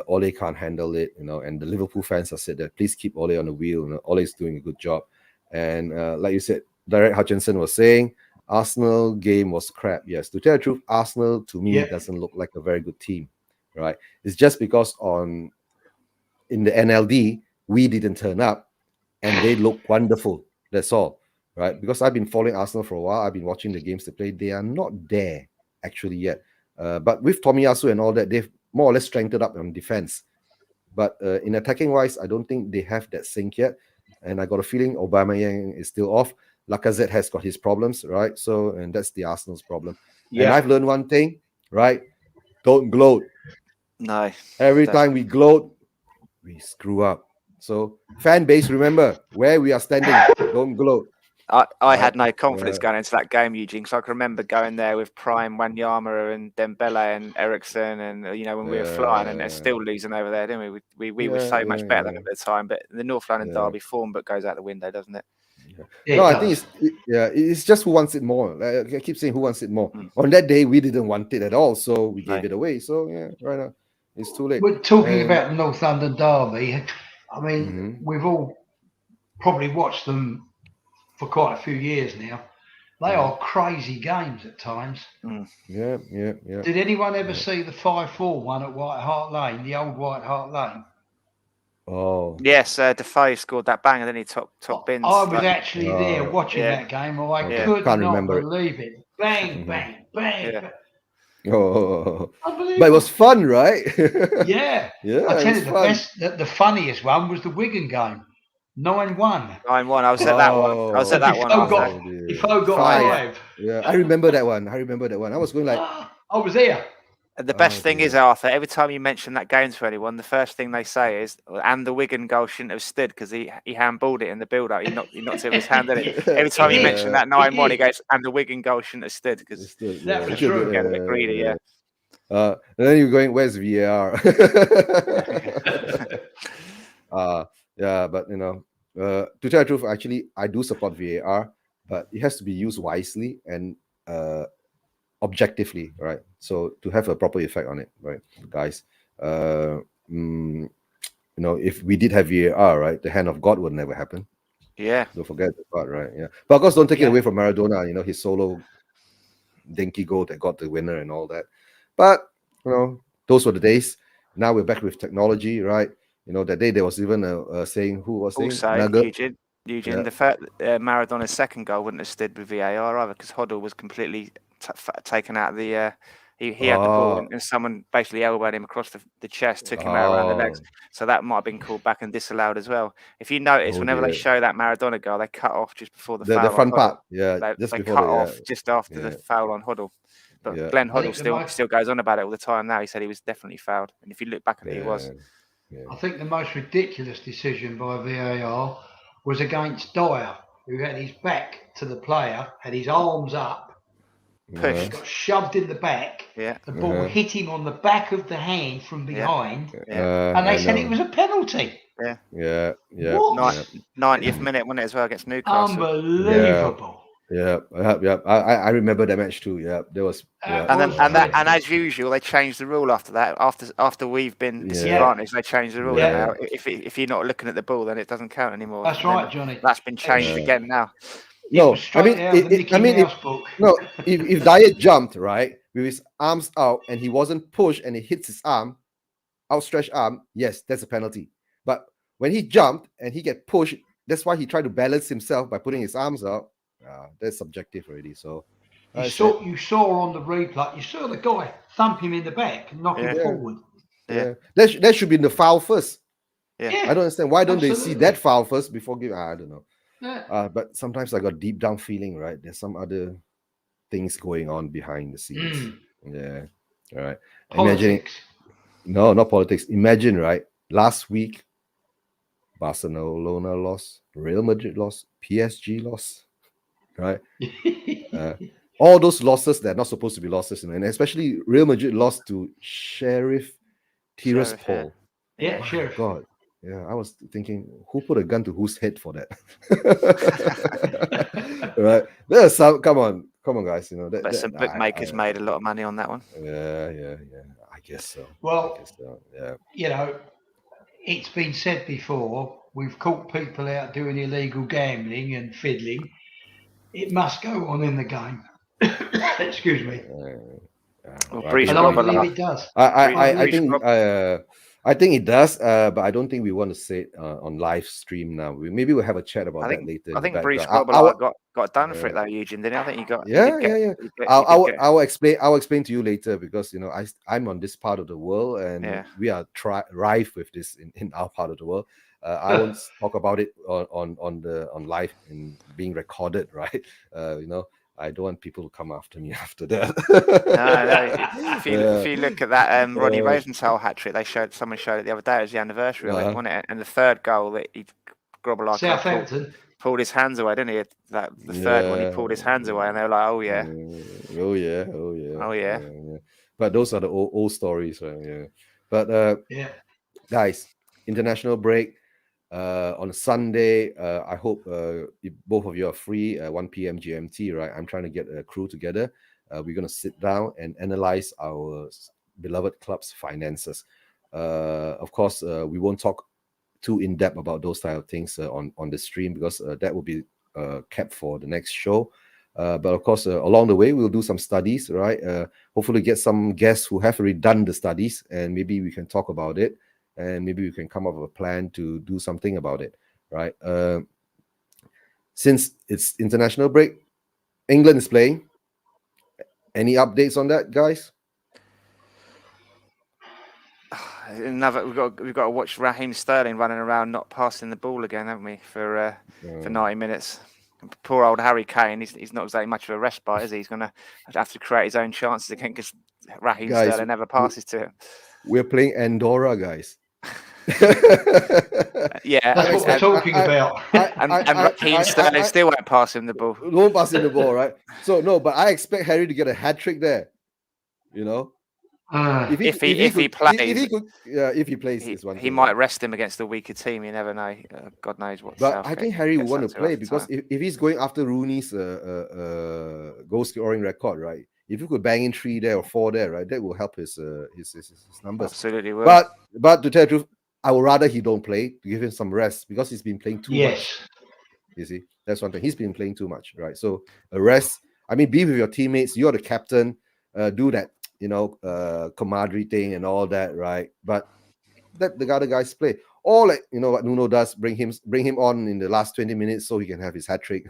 Ole can't handle it, and the Liverpool fans have said that please keep Ole on the wheel. Ole's doing a good job, and like you said, Derek Hutchinson was saying Arsenal game was crap. Yes, to tell the truth, Arsenal to me doesn't look like a very good team, right? It's just because in the NLD we didn't turn up, and they look wonderful. That's all, right? Because I've been following Arsenal for a while. I've been watching the games they play. They are not there actually yet. But with Tomiyasu and all that, they've more or less strengthened up on defense. But in attacking wise, I don't think they have that sync yet. And I got a feeling Aubameyang is still off. Lacazette has got his problems, right? So, and that's the Arsenal's problem. Yeah. And I've learned one thing, right? Don't gloat. No. Every time we gloat, we screw up. So, fan base, remember where we are standing. Don't gloat. I had no confidence going into that game, Eugene, because I can remember going there with Prime, Wanyama, and Dembele and Ericsson, and when we were flying, and they're still losing over there, didn't we? We were so much better than them at the time. But the North London derby form, but goes out the window, doesn't it? No, I think it's just who wants it more. I keep saying who wants it more. On that day, we didn't want it at all, so we gave it away. So right now it's too late. We're talking about the North London derby. I mean, we've all probably watched them for quite a few years now. They are crazy games at times. Yeah. Did anyone ever see the 5-4 one at White Hart Lane, the old White Hart Lane? Oh yes, Defoe scored that bang, and then he top bins. I was actually there watching that game. I could not believe it. Bang, bang, bang. Yeah. Oh, but it was fun, right? Yeah. I tell you, the funniest one was the Wigan game. 9-1. 9-1. I was at that one. I was at that one. Defoe got 5. Yeah, I remember that one. I was going like, I was there. And the best thing is, Arthur, every time you mention that game to anyone, the first thing they say is, and the Wigan goal shouldn't have stood because he handballed it in the build-up. He knocked it with his hand in it. Every time you mention that 9-1, he goes, and the Wigan goal shouldn't have stood because that was true. Get a bit greedy, and then you're going, where's VAR? But to tell the truth, actually, I do support VAR, but it has to be used wisely and objectively, right? So to have a proper effect on it, right, guys? If we did have VAR, right, the hand of God would never happen. Yeah. Don't forget that part, right? Yeah. But of course, don't take it away from Maradona. His solo dinky goal that got the winner and all that. But those were the days. Now we're back with technology, right? That day there was even a saying, who was saying? Also, Eugene, the fact that Maradona's second goal wouldn't have stood with VAR either, because Hoddle was completely taken out of the. He had the ball and someone basically elbowed him across the chest, took him out around the legs. So that might have been called back and disallowed as well. If you notice, whenever they show that Maradona goal, they cut off just before the foul. The front part, they cut off just after the foul on Hoddle. But Glenn Hoddle still goes on about it all the time now. He said he was definitely fouled, and if you look back at it, he was. Yeah. I think the most ridiculous decision by VAR was against Dyer, who had his back to the player, had his arms up, pushed, got shoved in the back. Yeah. The ball hit him on the back of the hand from behind, and they said it was a penalty. Yeah. What? 90th minute, wasn't it, as well, against Newcastle? Unbelievable. Yeah. I remember that match too. Yeah, there was. Yeah. And as usual, they changed the rule after that. After we've been disadvantaged, they changed the rule. Now, if you're not looking at the ball, then it doesn't count anymore. That's right, Johnny. That's been changed again now. No, I mean, if Dyer jumped right with his arms out and he wasn't pushed and he hits his arm, outstretched arm, yes, that's a penalty. But when he jumped and he get pushed, that's why he tried to balance himself by putting his arms out. That's subjective already. So you saw on the replay, you saw the guy thump him in the back and knock him forward. Yeah, that should be in the foul first. Yeah. I don't understand why don't they see that foul first before giving. I don't know. Yeah. But sometimes I got deep down feeling, right? There's some other things going on behind the scenes. Yeah. All right. Politics. No, not politics. Imagine, right? Last week, Barcelona lost, Real Madrid lost, PSG lost, right? All those losses that are not supposed to be losses, and especially Real Madrid lost to Sheriff Tiraspol. Yeah, Sheriff. God. Yeah, I was thinking, who put a gun to whose head for that? Right? There's some. Come on, guys. But some bookmakers made a lot of money on that one. Yeah. I guess so. Well, yeah. It's been said before. We've caught people out doing illegal gambling and fiddling. It must go on in the game. Excuse me. It does. I think it does, but I don't think we want to say it on live stream now. Maybe we'll have a chat about that later. I think Bruce Grobbelaar got done for it though, Eugene, didn't he? I think he got. Yeah. I'll explain to you later because I'm on this part of the world and we are rife with this in our part of the world. I won't talk about it on live and being recorded, right? I don't want people to come after me after that. No. If you look at that Ronnie Rosenthal hat trick, someone showed it the other day. It was the anniversary of it, wasn't it? And the third goal that Grobbelaar Southampton pulled his hands away, didn't he? The third one, he pulled his hands away, and they were like, "Oh yeah, oh yeah." But those are the old stories, right? Yeah. But guys, international break. On Sunday, I hope if both of you are free, 1 p.m. GMT, right? I'm trying to get a crew together. We're going to sit down and analyze our beloved club's finances. Of course, we won't talk too in-depth about those type of things on the stream because that will be kept for the next show. But of course, along the way, we'll do some studies, right? Hopefully get some guests who have already done the studies and maybe we can talk about it. And maybe we can come up with a plan to do something about it, right? Since it's international break, England is playing. Any updates on that, guys? We've got to watch Raheem Sterling running around not passing the ball again, haven't we? For 90 minutes. Poor old Harry Kane. He's not exactly much of a respite, is he? He's going to have to create his own chances again because Raheem Sterling never passes to him. We're playing Andorra, guys. That's what we're talking about. And Raheem Sterling still won't pass him the ball. Won't pass him the ball, right? So no, but I expect Harry to get a hat trick there. If he plays, he might rest him against a weaker team. You never know. God knows what. But I think Harry will want to play because if he's going after Rooney's goal scoring record, right? If you could bang in 3 there or 4 there, right, that will help his numbers. Absolutely will. But to tell the truth, I would rather he don't play to give him some rest because he's been playing too much. You see, that's one thing. He's been playing too much, right? So a rest. I mean, be with your teammates. You're the captain. Do that, camaraderie thing and all that, right? But let the other guys play. Or what Nuno does, bring him on in the last 20 minutes so he can have his hat trick.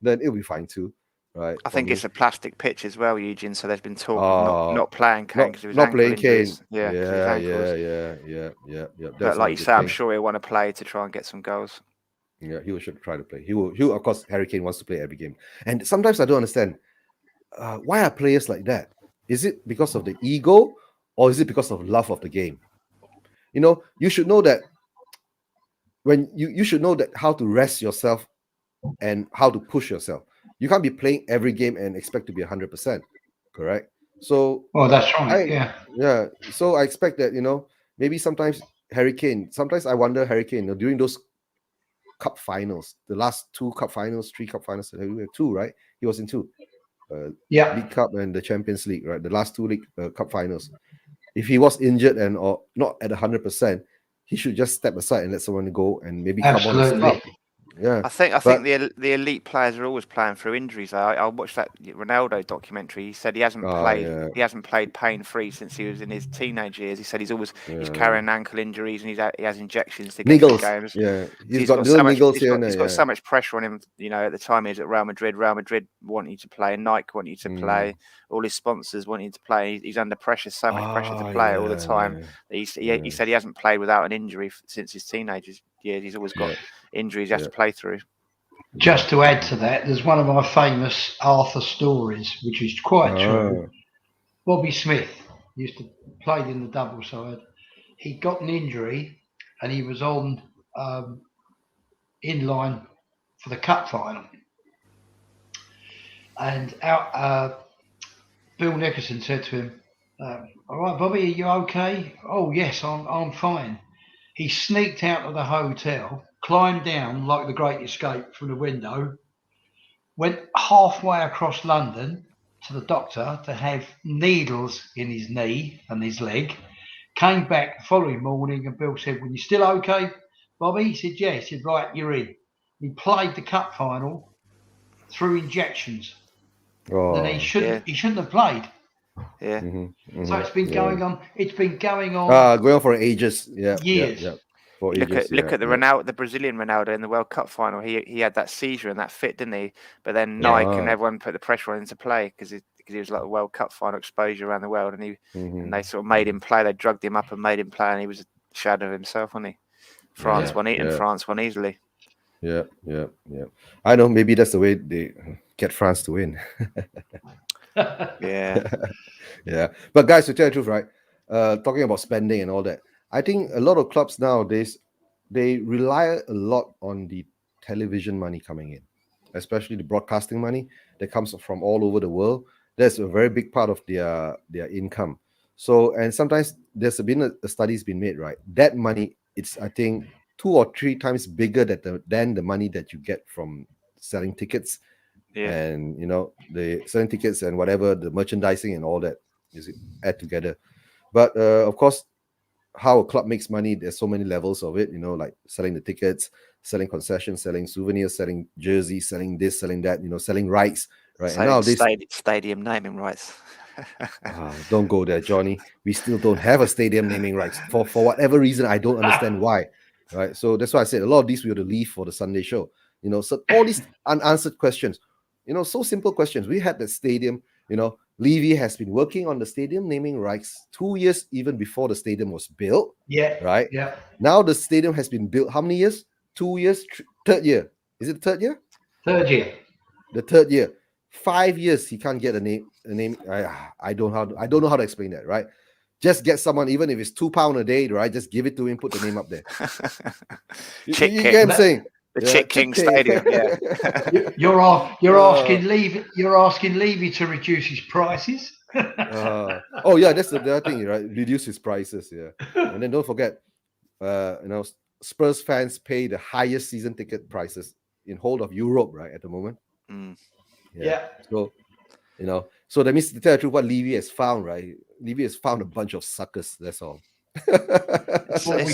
Then it'll be fine too. Right. I think it's a plastic pitch as well, Eugene. So there's been talk of not playing Kane because he was not playing Kane. Yeah. But that's like you say, I'm sure he'll want to play to try and get some goals. Yeah, he should try to play. He will. Of course, Harry Kane wants to play every game, and sometimes I don't understand why are players like that. Is it because of the ego, or is it because of love of the game? You should know that when you should know that how to rest yourself and how to push yourself. You can't be playing every game and expect to be 100%, correct? So, that's right. Yeah. So I expect that maybe sometimes Harry Kane. Sometimes I wonder, Harry Kane, during those cup finals, the last 2 cup finals, 3 cup finals, 2, right? He was in 2. League Cup and the Champions League, right? The last 2 League Cup finals. If he was injured and or not at 100%, he should just step aside and let someone go and maybe come on and start. Yeah, I think the elite players are always playing through injuries. I watched that Ronaldo documentary. He said he hasn't played. Yeah. He hasn't played pain free since he was in his teenage years. He said he's carrying ankle injuries and he has injections to get to games. Yeah, he's got so much. He's got so much pressure on him. At the time he was at Real Madrid. Real Madrid want you to play, and Nike want you to play. All his sponsors want you to play. He's under pressure, so much pressure to play all the time. He said he hasn't played without an injury since his teenage years. He's always got injuries he has to play through. Just to add to that, there's one of my famous Arthur stories, which is quite true. Bobby Smith used to play in the double side. He got an injury and he was on in line for the cup final. And Bill Nickerson said to him, "All right, Bobby, are you okay?" "Oh yes, I'm fine." He sneaked out of the hotel, climbed down like the Great Escape from the window, went halfway across London to the doctor to have needles in his knee and his leg, came back the following morning and Bill said, "Were you still okay, Bobby?" He said, "Yeah." He said, "Right, you're in." He played the cup final through injections. Then he shouldn't have played. Yeah. So it's been going on. It's been going on. Going on for ages. Years. For ages. Look at the Ronaldo, the Brazilian Ronaldo in the World Cup final. He had that seizure and that fit, didn't he? But then Nike and everyone put the pressure on him to play because he was like a World Cup final exposure around the world, and and they sort of made him play. They drugged him up and made him play, and he was a shadow of himself, wasn't he? France won easily. Yeah. I know. Maybe that's the way they get France to win. Yeah. But guys, to tell the truth, right? Talking about spending and all that, I think a lot of clubs nowadays, they rely a lot on the television money coming in, especially the broadcasting money that comes from all over the world. That's a very big part of their income. So, and sometimes there's been a study's been made, right? That money, it's I think 2 or 3 times bigger than the money that you get from selling tickets. And the selling tickets and whatever, the merchandising and all that is add together. But of course, how a club makes money, there's so many levels of it, like selling the tickets, selling concessions, selling souvenirs, selling jerseys, selling this, selling that, selling rights, right? And nowadays, stadium naming rights. Don't go there, Johnny. We still don't have a stadium naming rights for whatever reason. I don't understand why, right? So that's why I said a lot of these we have to leave for the Sunday show. So all these unanswered questions, so simple questions. We had the stadium, Levy has been working on the stadium naming rights 2 years even before the stadium was built. Yeah. Right? Yeah. Now the stadium has been built how many years? 2 years? Third year. Is it the third year? Third year. The third year. 5 years he can't get a name. I don't know how to explain that, right? Just get someone, even if it's £2 a day, right? Just give it to him, put the name up there. you get what I'm saying? The Chick King Stadium, yeah. You're asking Levy to reduce his prices. That's the other thing, right? Reduce his prices, and then don't forget, Spurs fans pay the highest season ticket prices in whole of Europe, right, at the moment. So, so that means, to tell the truth, what Levy has found, right? Levy has found a bunch of suckers. That's all. Sorry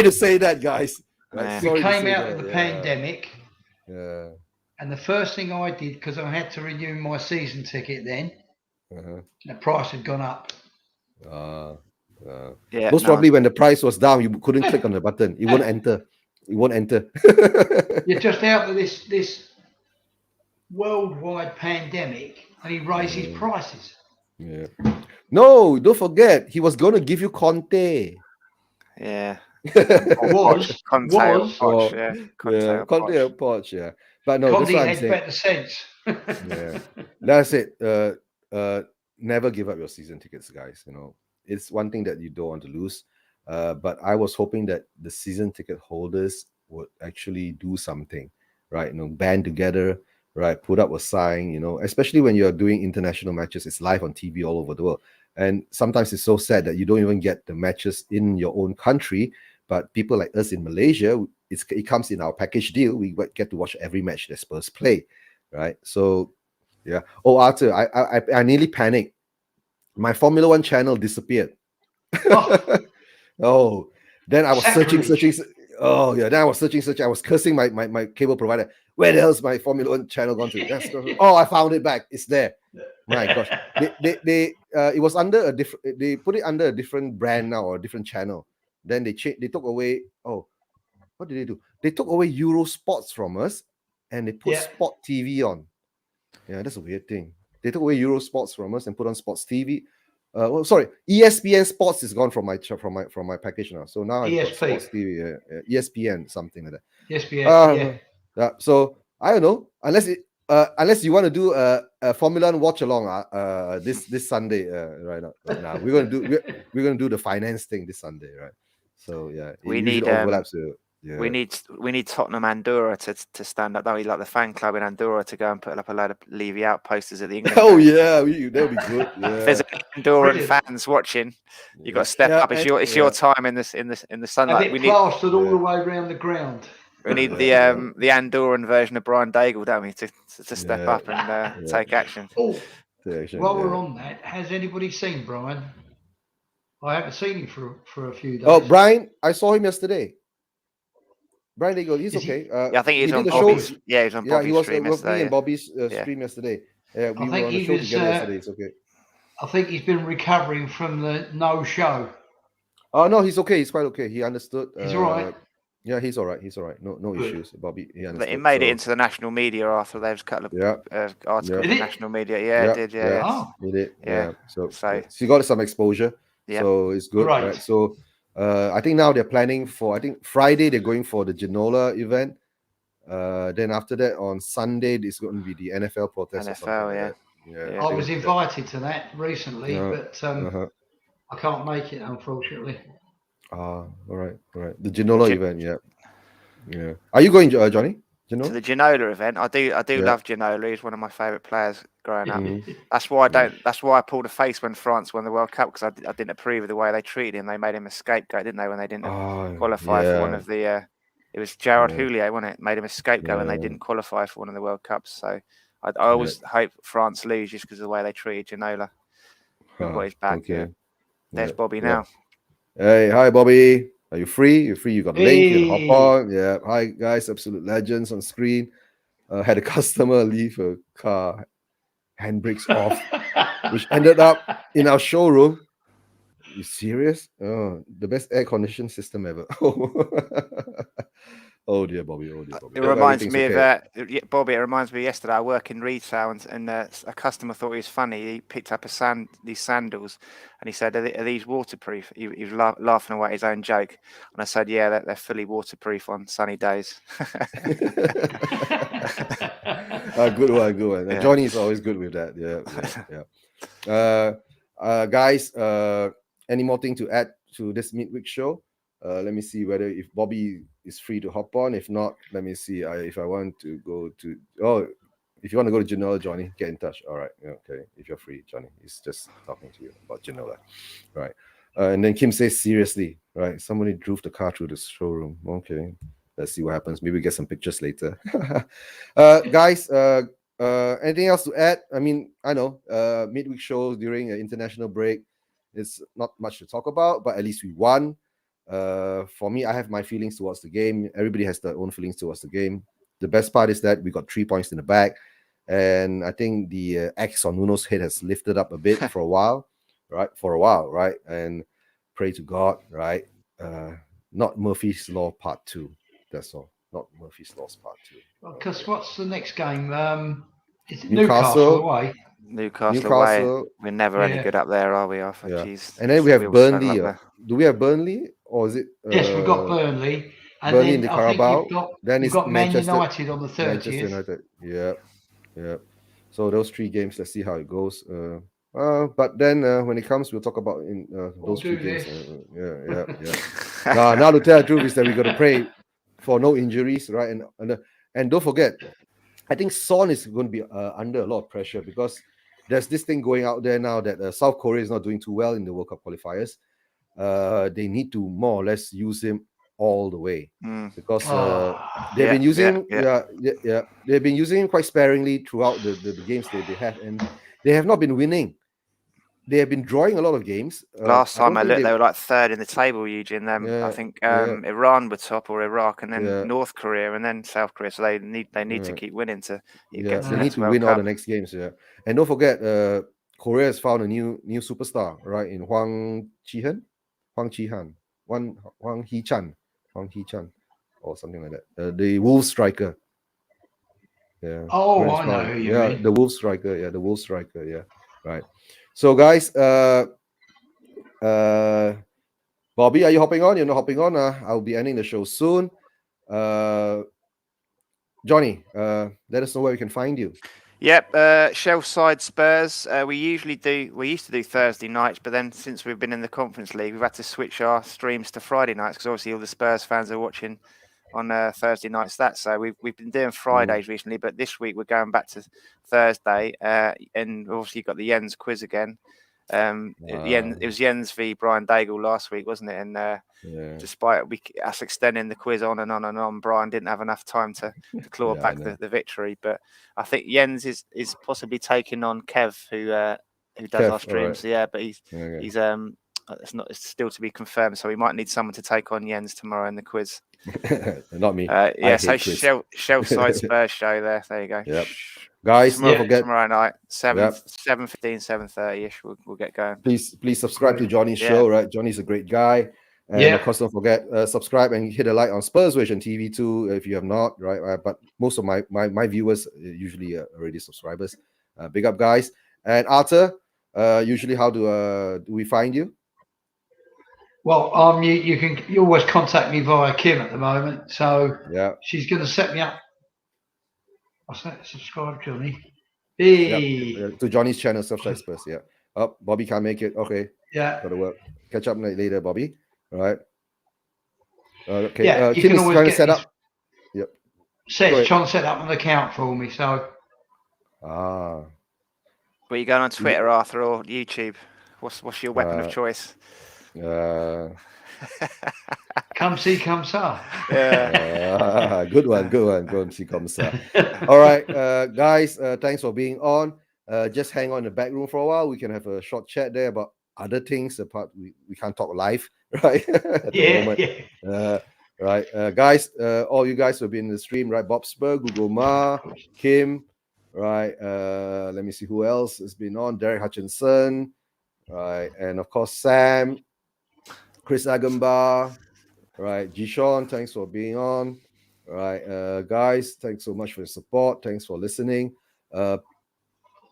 to say that, guys. Right? We came out of the pandemic. And the first thing I did, because I had to renew my season ticket then, the price had gone up. Most probably when the price was down, you couldn't click on the button. It won't enter. You're just out of this worldwide pandemic, and he raised his prices. No, don't forget, he was going to give you Conte. Conte or Poch, But no, Conte had better sense. That's it. Never give up your season tickets, guys. It's one thing that you don't want to lose. But I was hoping that the season ticket holders would actually do something, right? Band together, right? Put up a sign, especially when you're doing international matches. It's live on TV all over the world. And sometimes it's so sad that you don't even get the matches in your own country. But people like us in Malaysia, it comes in our package deal. We get to watch every match that Spurs play, right? So, yeah. Oh, Arthur, I nearly panicked. My Formula One channel disappeared. Oh, Oh, then I was searching. sacrilege. Oh yeah, then I was searching. I was cursing my cable provider. Where the hell's my Formula One channel gone to? Oh, I found it back. It's there. My gosh, they it was under a different. They put it under a different brand now, or a different channel. Then they took away. Oh, what did they do? They took away Euro Sports from us, and they put Yeah. Sport TV on. Yeah, that's a weird thing. They took away Euro Sports from us and put on Sports TV. Well, sorry, ESPN Sports is gone from my package now. So now I've got ESP. Sports TV, ESPN, something like that. ESPN. Yeah. So I don't know, unless you want to do a Formula One watch along this Sunday, right now we're gonna do the finance thing this Sunday, right? So yeah, it We usually need, overlaps. Yeah. We need Tottenham Andorra to stand up. That we like the fan club in Andorra to go and put up a load of Levy out posters at the England. Oh yeah, that would be good. Yeah. If there's any Andorran Brilliant. fans watching, you got to step up. It's your time in the Have sunlight. it We need plastered all the way around the ground. the Andorran version of Brian Daigle, don't we, to step up and take action. Oh, while we're on that, has anybody seen Brian? I haven't seen him for a few days. Oh, Brian, I saw him yesterday. Brian Daigle, he's Is he- okay. Yeah, I think he's on did the Bobby's. show. Yeah, he's on Yeah, Bobby's he was stream with me yesterday. and Bobby's Yeah. stream yesterday. Yeah, we I were think on the he show was, together yesterday. It's okay. I think he's been recovering from the no show. Oh no, he's okay. He's quite okay. He understood. He's all right. Yeah, he's all right. He's all right. No Good. issues. Bobby, he But understood. it made it so- into the national media after there was a couple of articles Yeah. in Did it? national media. Yeah, it did. Yeah. Oh. He did. Yeah. So So- he got some exposure. Yeah. So it's good. Right. Right. So I think now they're planning for. I think Friday they're going for the Ginola event. Then after that on Sunday it's going to be the NFL protest. or something NFL, like yeah. that. Yeah. I was invited to that recently, but Uh-huh. I can't make it, unfortunately. All right. The Ginola event. Yeah. Are you going, Johnny? To Ginola? the Ginola event, I do Yeah. love Ginola. He's one of my favourite players growing up. Mhm. That's why I pulled a face when France won the World Cup, because I didn't approve of the way they treated him. They made him a scapegoat, didn't they, when they didn't qualify for one of the. It was Gerard Houllier, wasn't it? Made him a scapegoat when they didn't qualify for one of the World Cups. So I always hope France lose just because of the way they treated Ginola. Got his back. Okay. There's Yeah, Bobby yeah. now. Hey, hi Bobby. Are you free? You're free. You got a link. You can Hey. hop on. Yeah. Hi guys, absolute legends on screen. Had a customer leave a car handbrakes off, which ended up in our showroom. You serious? Oh, the best air conditioning system ever. Oh dear, Bobby. It reminds me of Bobby. It reminds me of yesterday. I work in retail, and a customer thought he was funny. He picked up these sandals, and he said, "Are these waterproof?" He was laughing away at his own joke, and I said, "Yeah, they're fully waterproof on sunny days." Good one. Yeah. Johnny is always good with that. Yeah. Guys, any more thing to add to this midweek show? Let me see whether if Bobby is free to hop on. If not, let me see if I want to go to. Oh, if you want to go to Ginola, Johnny, get in touch. All right. Okay. If you're free, Johnny, he's just talking to you about Ginola. Right. And then Kim says, seriously, right? Somebody drove the car through the showroom. Okay. Let's see what happens. Maybe get some pictures later. Guys, anything else to add? I mean, I know midweek shows during an international break, it's not much to talk about, but at least we won. For me, I have my feelings towards the game. Everybody has their own feelings towards the game. The best part is that we got 3 points in the bag, and I think the X on Nuno's head has lifted up a bit for a while, right? And pray to God, right? Not Murphy's Law Part 2. That's all. Not Murphy's Law Part 2. Because what's the next game? Is it Newcastle. Newcastle away? Newcastle away. We're never any good up there, are we? Jeez. And then we have all Burnley. struggle up Do we have Burnley, or is it? Yes, we've got Burnley. And Burnley then in the I Carabao. think Then you've it's got Man Manchester United on the 30th. Manchester United. Yeah. So those 3 games. Let's see how it goes. But then when it comes, we'll talk about in those 3 games. Yeah. Now to tell the truth is that we got to pray for no injuries, right? And don't forget, I think Son is going to be under a lot of pressure because there's this thing going out there now that South Korea is not doing too well in the World Cup qualifiers. They need to more or less use him all the way because they've been using they've been using him quite sparingly throughout the games they have, and they have not been winning. They have been drawing a lot of games. Last time I looked, they were like third in the table, Eugene. I think Iran were top, or Iraq, and then North Korea, and then South Korea. So they need to keep winning to get to they need to win all the next games. Yeah, and don't forget, Korea has found a new superstar, right? In Hwang Hee-chan, or something like that. The Wolves striker. Yeah. Oh, I know who you mean. The Wolves striker. Yeah, the Wolves striker. Yeah, right. So guys, Bobby, are you hopping on? You're not hopping on. I'll be ending the show soon. Johnny, let us know where we can find you. Yep, Shelfside Spurs. We used to do Thursday nights, but then since we've been in the Conference League, we've had to switch our streams to Friday nights because obviously all the Spurs fans are watching on Thursday nights. So we've been doing Fridays recently, but this week we're going back to Thursday, and obviously you've got the Jens quiz again. It was Jens v Brian Daigle last week, wasn't it? And despite us extending the quiz on and on, Brian didn't have enough time to claw back the victory. But I think Jens is possibly taking on Kev, who does our streams. Right. Yeah, but he's it's still to be confirmed. So we might need someone to take on Jens tomorrow in the quiz. Not me. So Shelfside Spurs show there. There you go. Yep. Guys, don't forget tomorrow night, 7:15, 7:30ish. We'll get going. Please subscribe to Johnny's show. Right, Johnny's a great guy. And of course, don't forget subscribe and hit a like on Spurs Vision TV too if you have not. Right, but most of my viewers usually are already subscribers. Big up, guys. And Arthur, usually how do we find you? Well, you always contact me via Kim at the moment, so she's going to set me up. What's that? Subscribe, Johnny. Hey. To Johnny's channel, Surfside Spurs. Yeah. Oh, Bobby can't make it. Okay. Yeah. Gotta work. Catch up later, Bobby. All right. Okay. Yeah. Kim is trying to set up. Yep. Trying to set up an account for me. So. Were you going on Twitter, Arthur, or YouTube? What's your weapon of choice? Come see, come sa. Yeah. Good one. Go and see, come sa. All right, guys. Thanks for being on. Just hang on in the back room for a while. We can have a short chat there about other things. Apart, we can't talk live, right? Right, guys. All you guys will be in the stream, right? Bob Spur, Google Ma, Kim, right? Let me see who else has been on. Derek Hutchinson, right, and of course Sam. Chris Agamba, right? Jishon, thanks for being on. Right, guys, thanks so much for your support. Thanks for listening.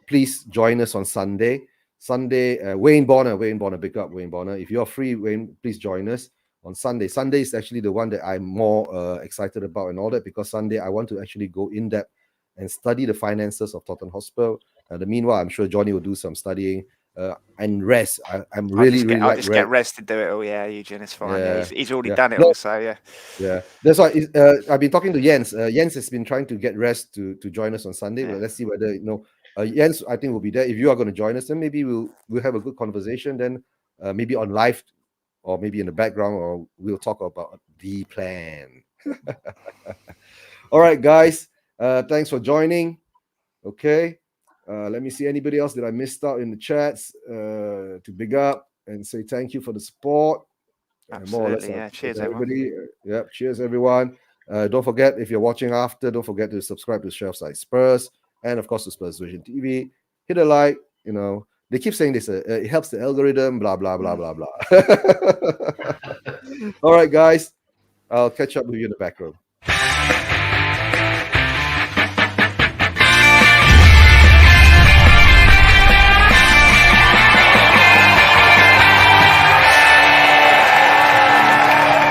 Please join us on Sunday. Wayne Bonner, big up Wayne Bonner. If you're free, Wayne, please join us on Sunday. Sunday is actually the one that I'm more excited about and all that, because Sunday I want to actually go in depth and study the finances of Tottenham Hotspur. Meanwhile, I'm sure Johnny will do some studying. And rest. I'm really I'll just get rest to do it all. Yeah, Eugene, it's fine. Yeah, he's already done it all. So yeah. That's why I've been talking to Jens. Jens has been trying to get rest to join us on Sunday. But let's see whether Jens, I think, will be there. If you are going to join us, then maybe we'll have a good conversation. Then maybe on live, or maybe in the background, or we'll talk about the plan. All right, guys. Thanks for joining. Okay. Let me see anybody else that I missed out in the chats to big up and say thank you for the support. Absolutely, cheers everybody. Cheers everyone. Don't forget, if you're watching after, don't forget to subscribe to Shelfside Spurs and of course to Spurs Vision TV. Hit a like. They keep saying this. It helps the algorithm. Blah blah blah blah blah. All right, guys. I'll catch up with you in the back room.